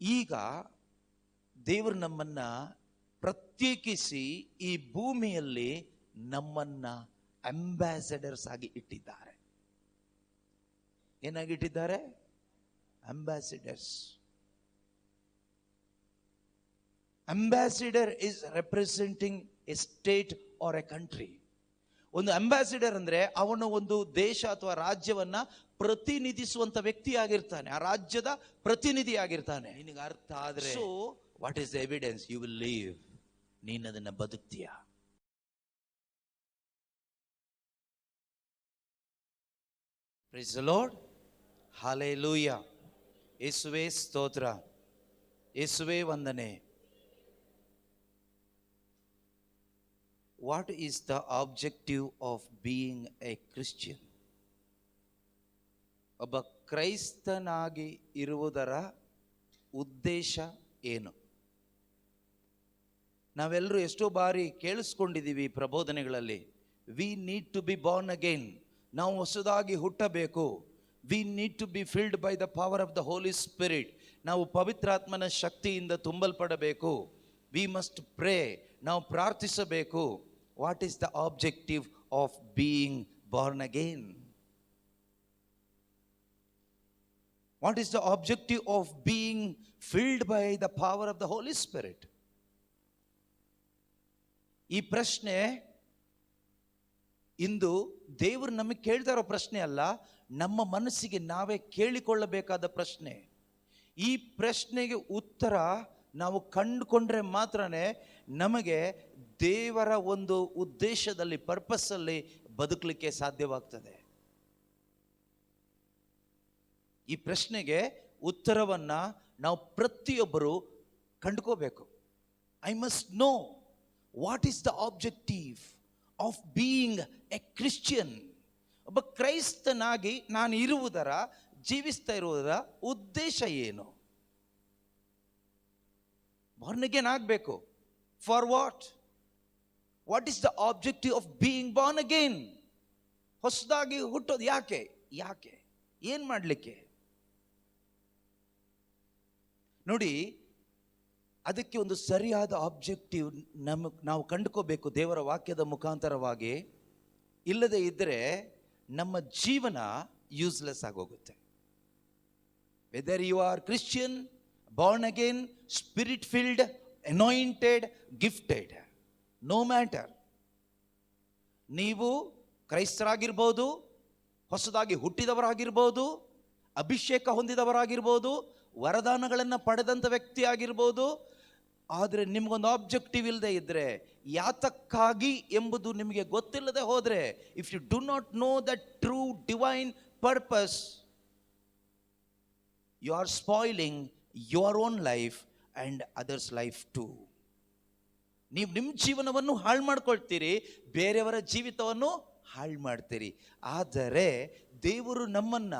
ಈಗ ದೇವರು ನಮ್ಮನ್ನ ಪ್ರತ್ಯೇಕಿಸಿ ಈ ಭೂಮಿಯಲ್ಲಿ ನಮ್ಮನ್ನ ಅಂಬಾಸಡರ್ಸ್ ಆಗಿ ಇಟ್ಟಿದ್ದಾರೆ. ಏನಾಗಿಟ್ಟಿದ್ದಾರೆ? Ambassadors. Ambassador is representing a state or a country. ಒಂದು ಅಂಬಾಸಿಡರ್ ಅಂದ್ರೆ ಅವನು ಒಂದು ದೇಶ ಅಥವಾ ರಾಜ್ಯವನ್ನ ಪ್ರತಿನಿಧಿಸುವಂತ ವ್ಯಕ್ತಿ ಆಗಿರ್ತಾನೆ, ಆ ರಾಜ್ಯದ ಪ್ರತಿನಿಧಿ ಆಗಿರ್ತಾನೆ. ನಿನಗೆ ಅರ್ಥ ಆದ್ರೆ so what is the evidence? You will live. ನೀನು ಅದನ್ನ ಬದುಕ್ತೀಯ. Praise the lord. ಹಲ್ಲೆಲೂಯಾ. ಯೇಸುವೇ ಸ್ತೋತ್ರ, ಯೇಸುವೇ ವಂದನೆ. What is the objective of being a Christian? ಒಬ್ಬ ಕ್ರೈಸ್ತನಾಗಿ ಇರುವುದರ ಉದ್ದೇಶ ಏನು? ನಾವೆಲ್ಲರೂ ಎಷ್ಟೋ ಬಾರಿ ಕೇಳಿಸ್ಕೊಂಡಿದ್ದೀವಿ ಪ್ರಬೋಧನೆಗಳಲ್ಲಿ, we need to be born again. ನಾವು ಹೊಸದಾಗಿ ಹುಟ್ಟಬೇಕು. We need to be filled by the power of the Holy Spirit. ನಾವು ಪವಿತ್ರಾತ್ಮನ ಶಕ್ತಿಯಿಂದ ತುಂಬಲ್ಪಡಬೇಕು. We must pray. ನಾವು ಪ್ರಾರ್ಥಿಸಬೇಕು. What is the objective of being born again? What is the objective of being filled by the power of the Holy Spirit? ಈ ಪ್ರಶ್ನೆ ಇಂದು ದೇವರು ನಮಗೆ ಕೇಳ್ತಾ ಇರೋ ಪ್ರಶ್ನೆ ಅಲ್ಲ, ನಮ್ಮ ಮನಸ್ಸಿಗೆ ನಾವೇ ಕೇಳಿಕೊಳ್ಳಬೇಕಾದ ಪ್ರಶ್ನೆ. ಈ ಪ್ರಶ್ನೆಗೆ ಉತ್ತರ ನಾವು ಕಂಡುಕೊಂಡ್ರೆ ಮಾತ್ರನೇ ನಮಗೆ ದೇವರ ಒಂದು ಉದ್ದೇಶದಲ್ಲಿ, ಪರ್ಪಸ್ಸಲ್ಲಿ ಬದುಕಲಿಕ್ಕೆ ಸಾಧ್ಯವಾಗ್ತದೆ. ಈ ಪ್ರಶ್ನೆಗೆ ಉತ್ತರವನ್ನ ನಾವು ಪ್ರತಿಯೊಬ್ಬರು ಕಂಡುಕೋಬೇಕು. I must know what is the objective of being a Christian. ಒಬ್ಬ ಕ್ರೈಸ್ತನಾಗಿ ನಾನು ಇರುವುದರ, ಜೀವಿಸ್ತಾ ಇರುವುದರ ಉದ್ದೇಶ ಏನು? ಬಾರ್ನ್ ಅಗೇನ್ ಆಗಬೇಕು. For what? What is the objective of being born again? ಹೊಸದಾಗಿ ಹುಟ್ಟೋದು ಯಾಕೆ? ಯಾಕೆ? ಏನ್ ಮಾಡಲಿಕ್ಕೆ? ನೋಡಿ, ಅದಕ್ಕೆ ಒಂದು ಸರಿಯಾದ ಆಬ್ಜೆಕ್ಟಿವ್ ನಾವು ಕಂಡುಕೋಬೇಕು ದೇವರ ವಾಕ್ಯದ ಮುಖಾಂತರವಾಗಿ. ಇಲ್ಲದೆ ಇದ್ದರೆ ನಮ್ಮ ಜೀವನ ಯೂಸ್ಲೆಸ್ ಆಗೋಗುತ್ತೆ. Whether you are Christian, born again, spirit filled, anointed, gifted, no matter. ನೀವು ಕ್ರೈಸ್ತರಾಗಿರ್ಬೋದು, ಹೊಸದಾಗಿ ಹುಟ್ಟಿದವರಾಗಿರ್ಬೋದು, ಅಭಿಷೇಕ ಹೊಂದಿದವರಾಗಿರ್ಬೋದು, ವರದಾನಗಳನ್ನು ಪಡೆದಂಥ ವ್ಯಕ್ತಿ ಆಗಿರ್ಬೋದು. ಆದರೆ ನಿಮಗೊಂದು ಆಬ್ಜೆಕ್ಟಿವ್ ಇಲ್ಲದೆ ಇದ್ದರೆ, ಯಾತಕ್ಕಾಗಿ ಎಂಬುದು ನಿಮಗೆ ಗೊತ್ತಿಲ್ಲದೆ ಹೋದರೆ, if you do not know the true divine purpose, you are spoiling your own life and others' life too. ನೀವು ನಿಮ್ಮ ಜೀವನವನ್ನು ಹಾಳು ಮಾಡ್ಕೊಳ್ತೀರಿ, ಬೇರೆಯವರ ಜೀವಿತವನ್ನು ಹಾಳು ಮಾಡ್ತೀರಿ. ಆದರೆ ದೇವರು ನಮ್ಮನ್ನ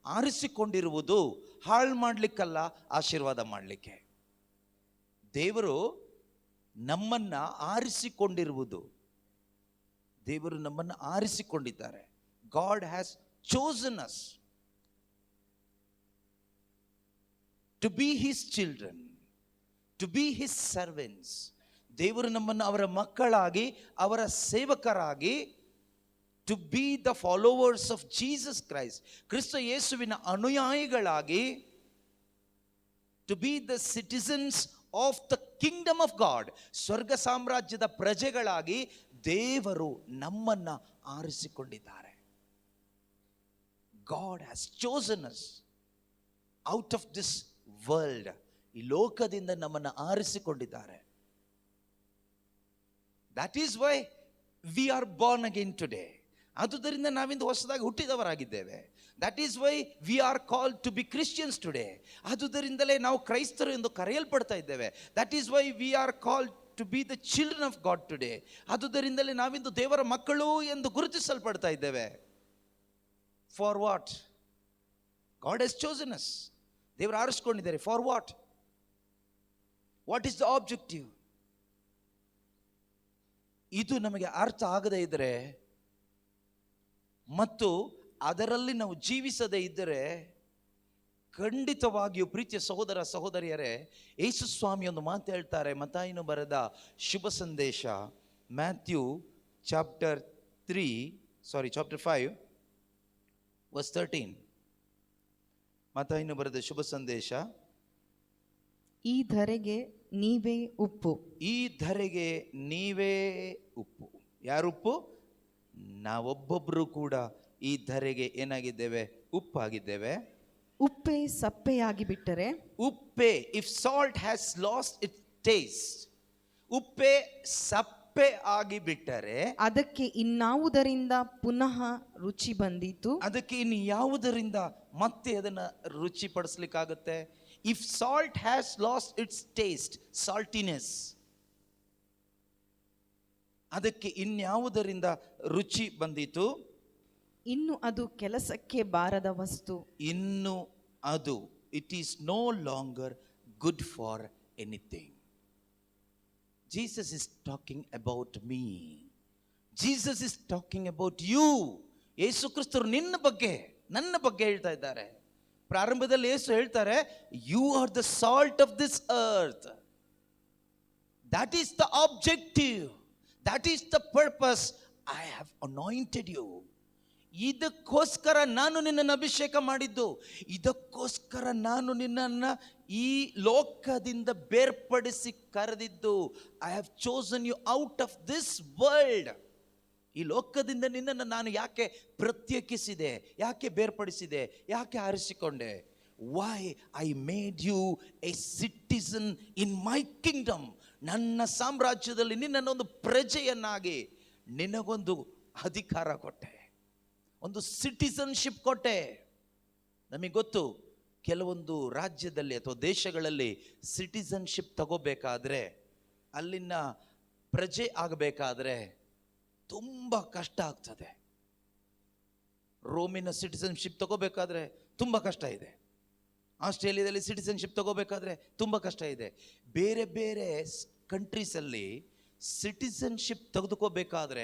ಆರಿಸಿಕೊಂಡಿರುವುದು ಹಾಳು ಮಾಡಲಿಕ್ಕಲ್ಲ, ಆಶೀರ್ವಾದ ಮಾಡಲಿಕ್ಕೆ. ದೇವರು ನಮ್ಮನ್ನ ಆರಿಸಿಕೊಂಡಿರುವುದು, ದೇವರು ನಮ್ಮನ್ನು ಆರಿಸಿಕೊಂಡಿದ್ದಾರೆ. God has chosen us to be his children, to be his servants. ದೇವರು ನಮ್ಮನ್ನು ಅವರ ಮಕ್ಕಳಾಗಿ, ಅವರ ಸೇವಕರಾಗಿ, to be the followers of Jesus Christ, ಕ್ರಿಸ್ತ ಯೇಸುವಿನ ಅನುಯಾಯಿಗಳಾಗಿ, to be the citizens of the kingdom of God, ಸ್ವರ್ಗ ಸಾಮ್ರಾಜ್ಯದ ಪ್ರಜೆಗಳಾಗಿ ದೇವರು ನಮ್ಮನ್ನ ಆರಿಸಿಕೊಂಡಿದ್ದಾರೆ. God has chosen us out of this world. ಈ ಲೋಕದಿಂದ ನಮ್ಮನ್ನು ಆರಿಸಿಕೊಂಡಿದ್ದಾರೆ. That is why we are born again today. ಆದುದರಿಂದ ನಾವಿಂದು ಹೊಸದಾಗಿ ಹುಟ್ಟಿದವರಾಗಿದ್ದೇವೆ. That is why we are called to be Christians today. ಆದುದರಿಂದಲೇ ನಾವು ಕ್ರೈಸ್ತರು ಎಂದು ಕರೆಯಲ್ಪಡ್ತಾ ಇದ್ದೇವೆ. That is why we are called to be the children of God today. ಆದುದರಿಂದಲೇ ನಾವಿಂದು ದೇವರ ಮಕ್ಕಳು ಎಂದು ಗುರುತಿಸಲ್ಪಡ್ತಾ ಇದ್ದೇವೆ. For what? God has chosen us. ದೇವರು ಆರಿಸಿಕೊಂಡಿದ್ದಾರೆ. For what? What is the objective? ಇದು ನಮಗೆ ಅರ್ಥ ಆಗದೇ ಇದ್ದರೆ ಮತ್ತು ಅದರಲ್ಲಿ ನಾವು ಜೀವಿಸದೇ ಇದ್ದರೆ ಖಂಡಿತವಾಗಿಯೂ ಪ್ರೀತಿಯ ಸಹೋದರ ಸಹೋದರಿಯರೇ, ಯೇಸು ಸ್ವಾಮಿ ಒಂದು ಮಾತು ಹೇಳ್ತಾರೆ. ಮತ್ತಾಯನು ಬರೆದ ಶುಭ ಸಂದೇಶ, ಮ್ಯಾಥ್ಯೂ ಚಾಪ್ಟರ್ 5 ವರ್ಸ್ 13. ಮತ್ತಾಯನು ಬರೆದ ಶುಭ ಸಂದೇಶ, ಈ ಧರೆಗೆ ನೀವೇ ಉಪ್ಪು. ಈ ಧರೆಗೆ ನೀವೇ ಉಪ್ಪು. ಯಾರುಪ್ಪು? ನಾವೊಬ್ಬೊಬ್ರು ಕೂಡ ಈ ಧರೆಗೆ ಏನಾಗಿದ್ದೇವೆ? ಉಪ್ಪಾಗಿದ್ದೇವೆ. ಉಪ್ಪೇ ಸಪ್ಪೆಯಾಗಿ ಬಿಟ್ಟರೆ, ಉಪ್ಪೆ, if salt has lost it taste, ಉಪ್ಪೆ ಸಪ್ಪೆ ಆಗಿ ಬಿಟ್ಟರೆ ಅದಕ್ಕೆ ಇನ್ನಾವುದರಿಂದ ಪುನಃ ರುಚಿ ಬಂದಿತು? ಅದಕ್ಕೆ ಇನ್ನು ಯಾವುದರಿಂದ ಮತ್ತೆ ಅದನ್ನ ರುಚಿ ಪಡಿಸ್ಲಿಕ್ಕಾಗತ್ತೆ? If salt has lost its taste, saltiness, ಅದಕ್ಕೆ ಇನ್ಯಾವುದರಿಂದ ರುಚಿ ಬಂದಿತು? ಇನ್ನು ಅದು ಕೆಲಸಕ್ಕೆ ಬಾರದ ವಸ್ತು. ಇನ್ನು ಅದು, it is no longer good for anything. Jesus is talking about me. Jesus is talking about you. ಯೇಸು ಕ್ರಿಸ್ತರು ನಿನ್ನ ಬಗ್ಗೆ, ನನ್ನ ಬಗ್ಗೆ ಹೇಳ್ತಾ ಇದ್ದಾರೆ. ಪ್ರಾರಂಭದಲ್ಲಿ ಯೇಸು ಹೇಳ್ತಾರೆ, you are the salt of this earth. That is the objective, that is the purpose. I have anointed you. ಇದಕ್ಕೋಸ್ಕರ ನಾನು ನಿನ್ನನ್ನು ಅಭಿಷೇಕ ಮಾಡಿದ್ದು, ಇದಕ್ಕೋಸ್ಕರ ನಾನು ನಿನ್ನನ್ನು ಈ ಲೋಕದಿಂದ ಬೇರ್ಪಡಿಸಿ ಕರೆದಿದ್ದು. I have chosen you out of this world. ಈ ಲೋಕದಿಂದ ನಿನ್ನನ್ನು ನಾನು ಯಾಕೆ ಪ್ರತ್ಯೇಕಿಸಿದೆ, ಯಾಕೆ ಬೇರ್ಪಡಿಸಿದೆ, ಯಾಕೆ ಆರಿಸಿಕೊಂಡೆ? Why I made you a citizen in my kingdom. ನನ್ನ ಸಾಮ್ರಾಜ್ಯದಲ್ಲಿ ನಿನ್ನನ್ನೊಂದು ಪ್ರಜೆಯನ್ನಾಗಿ, ನಿನಗೊಂದು ಅಧಿಕಾರ ಕೊಟ್ಟೆ, ಒಂದು ಸಿಟಿಸನ್ಶಿಪ್ ಕೊಟ್ಟೆ. ನಮಗೆ ಗೊತ್ತು, ಕೆಲವೊಂದು ರಾಜ್ಯದಲ್ಲಿ ಅಥವಾ ದೇಶಗಳಲ್ಲಿ ಸಿಟಿಸನ್ಶಿಪ್ ತಗೋಬೇಕಾದ್ರೆ, ಅಲ್ಲಿನ ಪ್ರಜೆ ಆಗಬೇಕಾದ್ರೆ ತುಂಬ ಕಷ್ಟ ಆಗ್ತದೆ. ರೋಮಿನ ಸಿಟಿಸನ್ಶಿಪ್ ತಗೋಬೇಕಾದ್ರೆ ತುಂಬ ಕಷ್ಟ ಇದೆ. ಆಸ್ಟ್ರೇಲಿಯಾದಲ್ಲಿ ಸಿಟಿಸನ್ಶಿಪ್ ತಗೋಬೇಕಾದ್ರೆ ತುಂಬ ಕಷ್ಟ ಇದೆ. ಬೇರೆ ಬೇರೆ ಕಂಟ್ರೀಸಲ್ಲಿ ಸಿಟಿಸನ್ಶಿಪ್ ತೆಗೆದುಕೋಬೇಕಾದ್ರೆ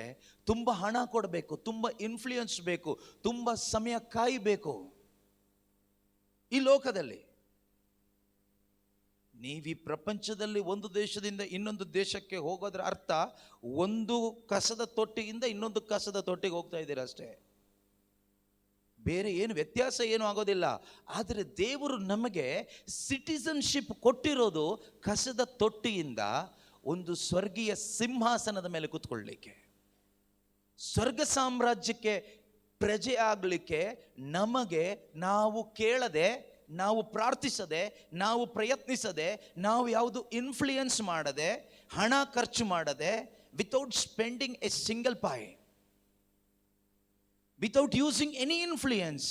ತುಂಬ ಹಣ ಕೊಡಬೇಕು, ತುಂಬ ಇನ್ಫ್ಲೂಯೆನ್ಸ್ ಬೇಕು, ತುಂಬ ಸಮಯ ಕಾಯಬೇಕು. ಈ ಲೋಕದಲ್ಲಿ ನೀವು ಈ ಪ್ರಪಂಚದಲ್ಲಿ ಒಂದು ದೇಶದಿಂದ ಇನ್ನೊಂದು ದೇಶಕ್ಕೆ ಹೋಗೋದ್ರ ಅರ್ಥ ಒಂದು ಕಸದ ತೊಟ್ಟಿಯಿಂದ ಇನ್ನೊಂದು ಕಸದ ತೊಟ್ಟಿಗೆ ಹೋಗ್ತಾ ಇದ್ದೀರಾ ಅಷ್ಟೇ. ಬೇರೆ ಏನು ವ್ಯತ್ಯಾಸ ಏನೂ ಆಗೋದಿಲ್ಲ. ಆದರೆ ದೇವರು ನಮಗೆ ಸಿಟಿಸನ್ಶಿಪ್ ಕೊಟ್ಟಿರೋದು ಕಸದ ತೊಟ್ಟಿಯಿಂದ ಒಂದು ಸ್ವರ್ಗೀಯ ಸಿಂಹಾಸನದ ಮೇಲೆ ಕೂತ್ಕೊಳ್ಳಲಿಕ್ಕೆ, ಸ್ವರ್ಗ ಸಾಮ್ರಾಜ್ಯಕ್ಕೆ ಪ್ರಜೆ ಆಗಲಿಕ್ಕೆ. ನಮಗೆ ನಾವು ಕೇಳದೆ, ನಾವು ಪ್ರಾರ್ಥಿಸದೆ, ನಾವು ಪ್ರಯತ್ನಿಸದೆ, ನಾವು ಯಾವುದು ಇನ್ಫ್ಲೂಯೆನ್ಸ್ ಮಾಡದೆ, ಹಣ ಖರ್ಚು ಮಾಡದೆ, without spending A single Pai, without using any influence,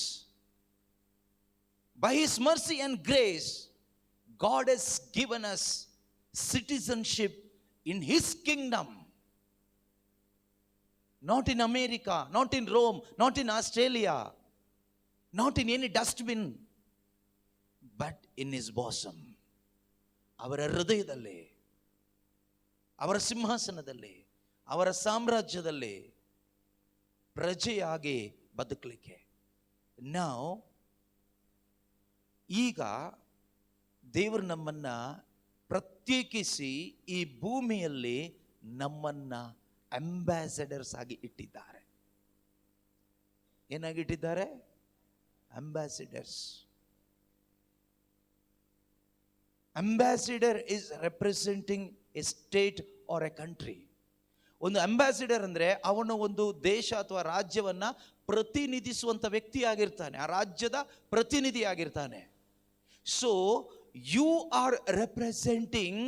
by His mercy and grace, God has given us citizenship in His kingdom. Not in America, not in Rome, not in Australia, not in any dustbin, but in His bosom. ಅವರ ಹೃದಯದಲ್ಲಿ, ಅವರ ಸಿಂಹಾಸನದಲ್ಲಿ, ಅವರ ಸಾಮ್ರಾಜ್ಯದಲ್ಲಿ ಪ್ರಜೆಯಾಗಿ ಬದುಕಲಿಕ್ಕೆ. ನಾವು ಈಗ ದೇವರು ನಮ್ಮನ್ನ ಪ್ರತ್ಯೇಕಿಸಿ ಈ ಭೂಮಿಯಲ್ಲಿ ನಮ್ಮನ್ನ ಅಂಬಾಸಡರ್ಸ್ ಆಗಿ ಇಟ್ಟಿದ್ದಾರೆ. ಏನಾಗಿಟ್ಟಿದ್ದಾರೆ? Ambassadors. Ambassador is representing a state or a country. ಒಂದು ಅಂಬಾಸಿಡರ್ ಅಂದರೆ ಅವನು ಒಂದು ದೇಶ ಅಥವಾ ರಾಜ್ಯವನ್ನ ಪ್ರತಿನಿಧಿಸುವಂಥ ವ್ಯಕ್ತಿ ಆಗಿರ್ತಾನೆ, ಆ ರಾಜ್ಯದ ಪ್ರತಿನಿಧಿ ಆಗಿರ್ತಾನೆ. So you are representing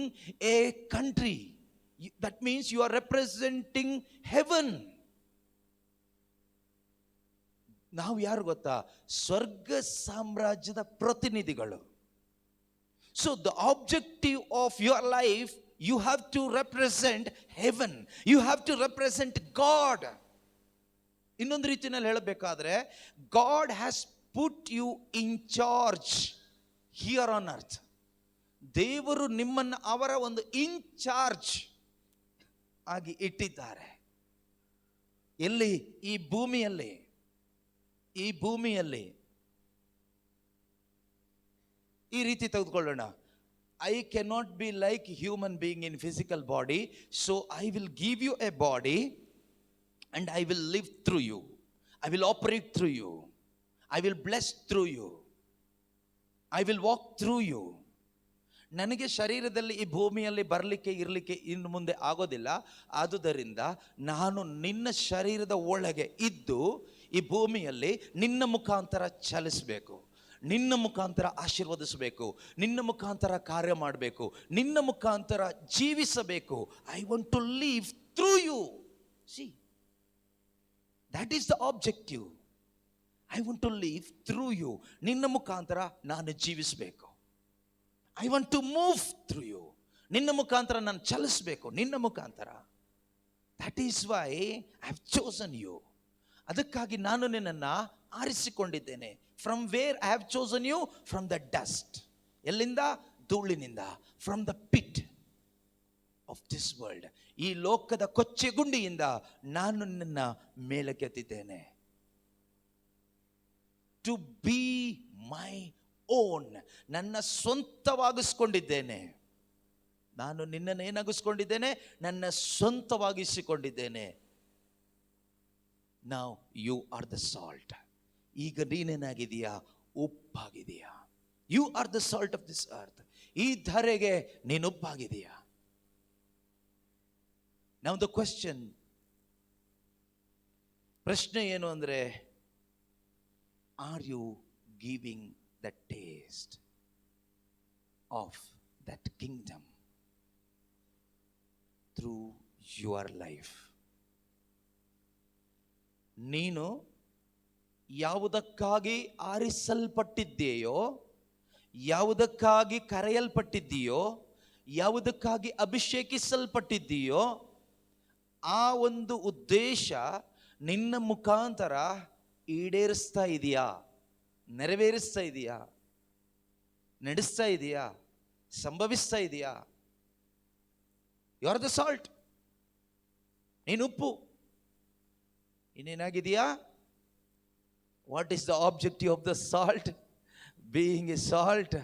a country. That means you are representing heaven. ನಾವು ಯಾರು ಗೊತ್ತಾ? ಸ್ವರ್ಗ ಸಾಮ್ರಾಜ್ಯದ ಪ್ರತಿನಿಧಿಗಳು. So the objective of your life, you have to represent heaven, you have to represent God. ಇನ್ನೊಂದು ರೀತಿಯಲ್ಲಿ ಹೇಳಬೇಕಾದ್ರೆ, God has put you in charge here on earth. ದೇವರು ನಿಮ್ಮನ್ನು ಅವರ ಒಂದು ಇನ್ ಚಾರ್ಜ್ ಆಗಿ ಇಟ್ಟಿದ್ದಾರೆ. ಎಲ್ಲಿ? ಈ ಭೂಮಿಯಲ್ಲಿ. ಈ ಭೂಮಿಯಲ್ಲಿ ಈ ರೀತಿ ತೆಗೆದುಕೊಳ್ಳೋಣ. I cannot be like human being in physical body, so I will give you a body and I will live through you. I will operate through you. I will bless through you. I will walk through you. ನನಗೆ ಶರೀರದಲ್ಲಿ ಈ ಭೂಮಿಯಲ್ಲಿ ಬರಲಿಕ್ಕೆ ಇರಲಿಕ್ಕೆ ಇನ್ನು ಮುಂದೆ ಆಗೋದಿಲ್ಲ. ಆದುದರಿಂದ ನಾನು ನಿನ್ನ ಶರೀರದ ಒಳಗೆ ಇದ್ದು ಈ ಭೂಮಿಯಲ್ಲಿ ನಿನ್ನ ಮುಖಾಂತರ ಚಲಿಸಬೇಕು, ನಿನ್ನ ಮುಖಾಂತರ ಆಶೀರ್ವದಿಸಬೇಕು, ನಿನ್ನ ಮುಖಾಂತರ ಕಾರ್ಯ ಮಾಡಬೇಕು, ನಿನ್ನ ಮುಖಾಂತರ ಜೀವಿಸಬೇಕು. I want to live through you. See, that is the objective. I want to live through you. ನಿನ್ನ ಮುಖಾಂತರ ನಾನು ಜೀವಿಸಬೇಕು. I want to move through you. ನಿನ್ನ ಮುಖಾಂತರ ನಾನು ಚಲಿಸಬೇಕು, ನಿನ್ನ ಮುಖಾಂತರ. That is why I have chosen you. ಅದಕ್ಕಾಗಿ ನಾನು ನಿನ್ನನ್ನು ಆರಿಸಿಕೊಂಡಿದ್ದೇನೆ. From where I have chosen you? From the dust. ಎಲ್ಲಿಂದ? ಧೂಳಿನಿಂದ. From the pit of this world. ಈ ಲೋಕದ ಕೊಚ್ಚೆಗುಂಡಿಯಿಂದ ನಾನು ನಿನ್ನ ಮೇಲಕ್ಕೆತ್ತಿದ್ದೇನೆ. ಟು ಬಿ ಮೈ ಓನ್, ನನ್ನ ಸ್ವಂತವಾಗಿಸಿಕೊಂಡಿದ್ದೇನೆ. ನಾನು ನಿನ್ನನ್ನು ಏನಾಗಿಸ್ಕೊಂಡಿದ್ದೇನೆ? ನನ್ನ ಸ್ವಂತವಾಗಿಸಿಕೊಂಡಿದ್ದೇನೆ. Now you are the salt. ಈಗ ನೀನೇನಾಗಿದೆಯಾ? ಉಪ್ಪಾಗಿದೆಯಾ. You are the salt of this earth. ಈ ಧರೆಗೆ ನೀನು ಉಪ್ಪಾಗಿದೆಯಾ? Now the question, ಪ್ರಶ್ನೆ ಏನು ಅಂದರೆ, are you giving the taste of that kingdom through your life? ನೀನು ಯಾವುದಕ್ಕಾಗಿ ಆರಿಸಲ್ಪಟ್ಟಿದ್ದೀಯೋ, ಯಾವುದಕ್ಕಾಗಿ ಕರೆಯಲ್ಪಟ್ಟಿದ್ದೀಯೋ, ಯಾವುದಕ್ಕಾಗಿ ಅಭಿಷೇಕಿಸಲ್ಪಟ್ಟಿದ್ದೀಯೋ, ಆ ಒಂದು ಉದ್ದೇಶ ನಿನ್ನ ಮುಖಾಂತರ ಈಡೇರಿಸ್ತಾ ಇದೆಯಾ? ನೆರವೇರಿಸ್ತಾ ಇದೆಯಾ? ನಡೆಸ್ತಾ ಇದೆಯಾ? ಸಂಭವಿಸ್ತಾ ಇದೆಯಾ? You are the salt. ನೀನು ಉಪ್ಪು. ಇನ್ನೇನಾಗಿದೆಯಾ? What is the objective of the salt? Being a salt,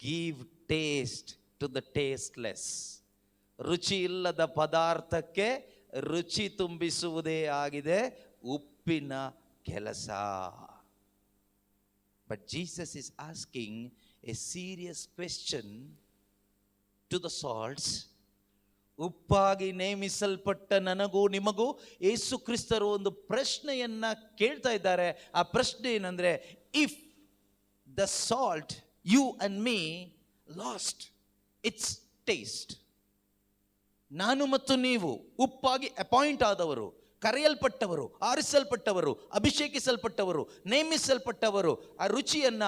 give taste to the tasteless. ರುಚಿ ಇಲ್ಲದ ಪದಾರ್ಥಕ್ಕೆ ರುಚಿ ತುಂಬಿಸುವುದೇ ಆಗಿದೆ ಉಪ್ಪಿನ ಕೆಲಸ. But Jesus is asking a serious question to the salts. ಉಪ್ಪಾಗಿ ನೇಮಿಸಲ್ಪಟ್ಟ ನನಗೂ ನಿಮಗೂ ಯೇಸು ಕ್ರಿಸ್ತರು ಒಂದು ಪ್ರಶ್ನೆಯನ್ನ ಕೇಳ್ತಾ ಇದ್ದಾರೆ. ಆ ಪ್ರಶ್ನೆ ಏನಂದ್ರೆ, if the salt, you and me, lost its taste. ನಾನು ಮತ್ತು ನೀವು ಉಪ್ಪಾಗಿ ಅಪಾಯಿಂಟ್ ಆದವರು, ಕರೆಯಲ್ಪಟ್ಟವರು, ಆರಿಸಲ್ಪಟ್ಟವರು, ಅಭಿಷೇಕಿಸಲ್ಪಟ್ಟವರು, ನೇಮಿಸಲ್ಪಟ್ಟವರು, ಆ ರುಚಿಯನ್ನ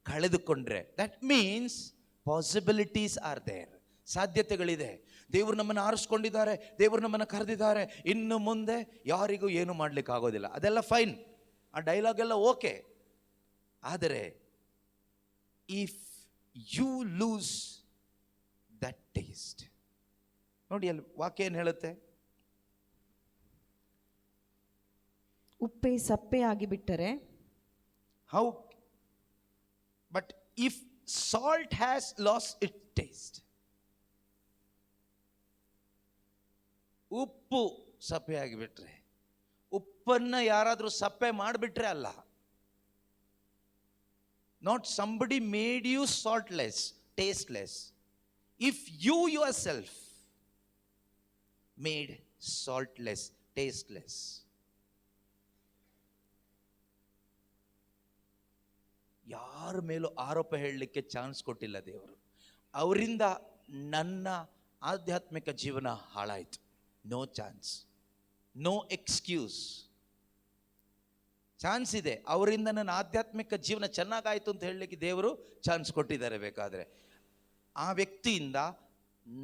ಕಳೆದುಕೊಂಡ್ರೆ, that means possibilities are there. ಸಾಧ್ಯತೆಗಳಿದೆ. ದೇವರು ನಮ್ಮನ್ನು ಆರಿಸ್ಕೊಂಡಿದ್ದಾರೆ, ದೇವರು ನಮ್ಮನ್ನು ಕರೆದಿದ್ದಾರೆ. ಇನ್ನು ಮುಂದೆ ಯಾರಿಗೂ ಏನು ಮಾಡ್ಲಿಕ್ಕೆ ಆಗೋದಿಲ್ಲ. ಅದೆಲ್ಲ ಫೈನ್, ಆ ಡೈಲಾಗ್ ಎಲ್ಲ ಓಕೆ. ಆದರೆ if you lose that taste, ನೋಡಿ ಅಲ್ಲಿ ವಾಕ್ಯ ಏನು ಹೇಳುತ್ತೆ? ಉಪ್ಪೇ ಸಪ್ಪೆ ಆಗಿಬಿಟ್ಟರೆ, how? But if salt has lost it taste, ಉಪ್ಪು ಸಪ್ಪೆ ಆಗಿಬಿಟ್ರೆ, ಉಪ್ಪನ್ನ ಯಾರಾದರೂ ಸಪ್ಪೆ ಮಾಡಿಬಿಟ್ರೆ ಅಲ್ಲ, not somebody made you saltless, tasteless. If you yourself made saltless, tasteless, ಯಾರ ಮೇಲೂ ಆರೋಪ ಹೇಳಲಿಕ್ಕೆ ಚಾನ್ಸ್ ಕೊಟ್ಟಿಲ್ಲ ದೇವರು. ಅವರಿಂದ ನನ್ನ ಆಧ್ಯಾತ್ಮಿಕ ಜೀವನ ಹಾಳಾಯಿತು. No chance, no excuse. Chance ಇದೆ. ಅವರಿಂದ ನನ್ನ ಆಧ್ಯಾತ್ಮಿಕ ಜೀವನ ಚೆನ್ನಾಗಾಯಿತು ಅಂತ ಹೇಳಲಿಕ್ಕೆ ದೇವರು ಚಾನ್ಸ್ ಕೊಟ್ಟಿದ್ದಾರೆ. ಬೇಕಾದರೆ ಆ ವ್ಯಕ್ತಿಯಿಂದ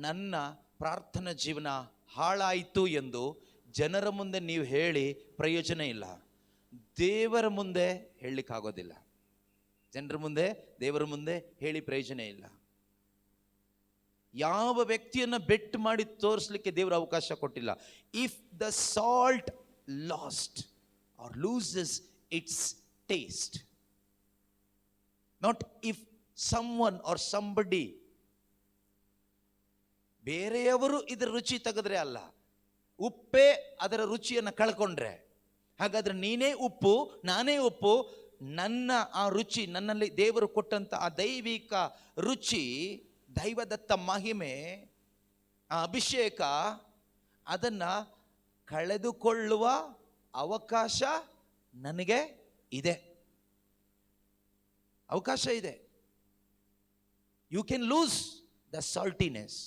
ನನ್ನ ಪ್ರಾರ್ಥನಾ ಜೀವನ ಹಾಳಾಯಿತು ಎಂದು ಜನರ ಮುಂದೆ ನೀವು ಹೇಳಿ ಪ್ರಯೋಜನ ಇಲ್ಲ. ದೇವರ ಮುಂದೆ ಹೇಳಲಿಕ್ಕಾಗೋದಿಲ್ಲ. ಜನರ ಮುಂದೆ, ದೇವರ ಮುಂದೆ ಹೇಳಿ ಪ್ರಯೋಜನ ಇಲ್ಲ. ಯಾವ ವ್ಯಕ್ತಿಯನ್ನು ಬೆಟ್ ಮಾಡಿ ತೋರಿಸಲಿಕ್ಕೆ ದೇವರು ಅವಕಾಶ ಕೊಟ್ಟಿಲ್ಲ. If the salt last or loses its taste. Not if someone or somebody, ಬೇರೆಯವರು ಇದರ ರುಚಿ ತೆಗೆದ್ರೆ ಅಲ್ಲ, ಉಪ್ಪೇ ಅದರ ರುಚಿಯನ್ನು ಕಳ್ಕೊಂಡ್ರೆ ಹಾಗಾದ್ರೆ ನೀನೇ ಉಪ್ಪು ನಾನೇ ಉಪ್ಪು, ನನ್ನ ಆ ರುಚಿ, ನನ್ನಲ್ಲಿ ದೇವರು ಕೊಟ್ಟಂತ ಆ ದೈವಿಕ ರುಚಿ, ದೈವದತ್ತ ಮಹಿಮೆ, ಆ ಅಭಿಷೇಕ, ಅದನ್ನ ಕಳೆದುಕೊಳ್ಳುವ ಅವಕಾಶ ನನಗೆ ಇದೆ, ಅವಕಾಶ ಇದೆ. You can lose the saltiness,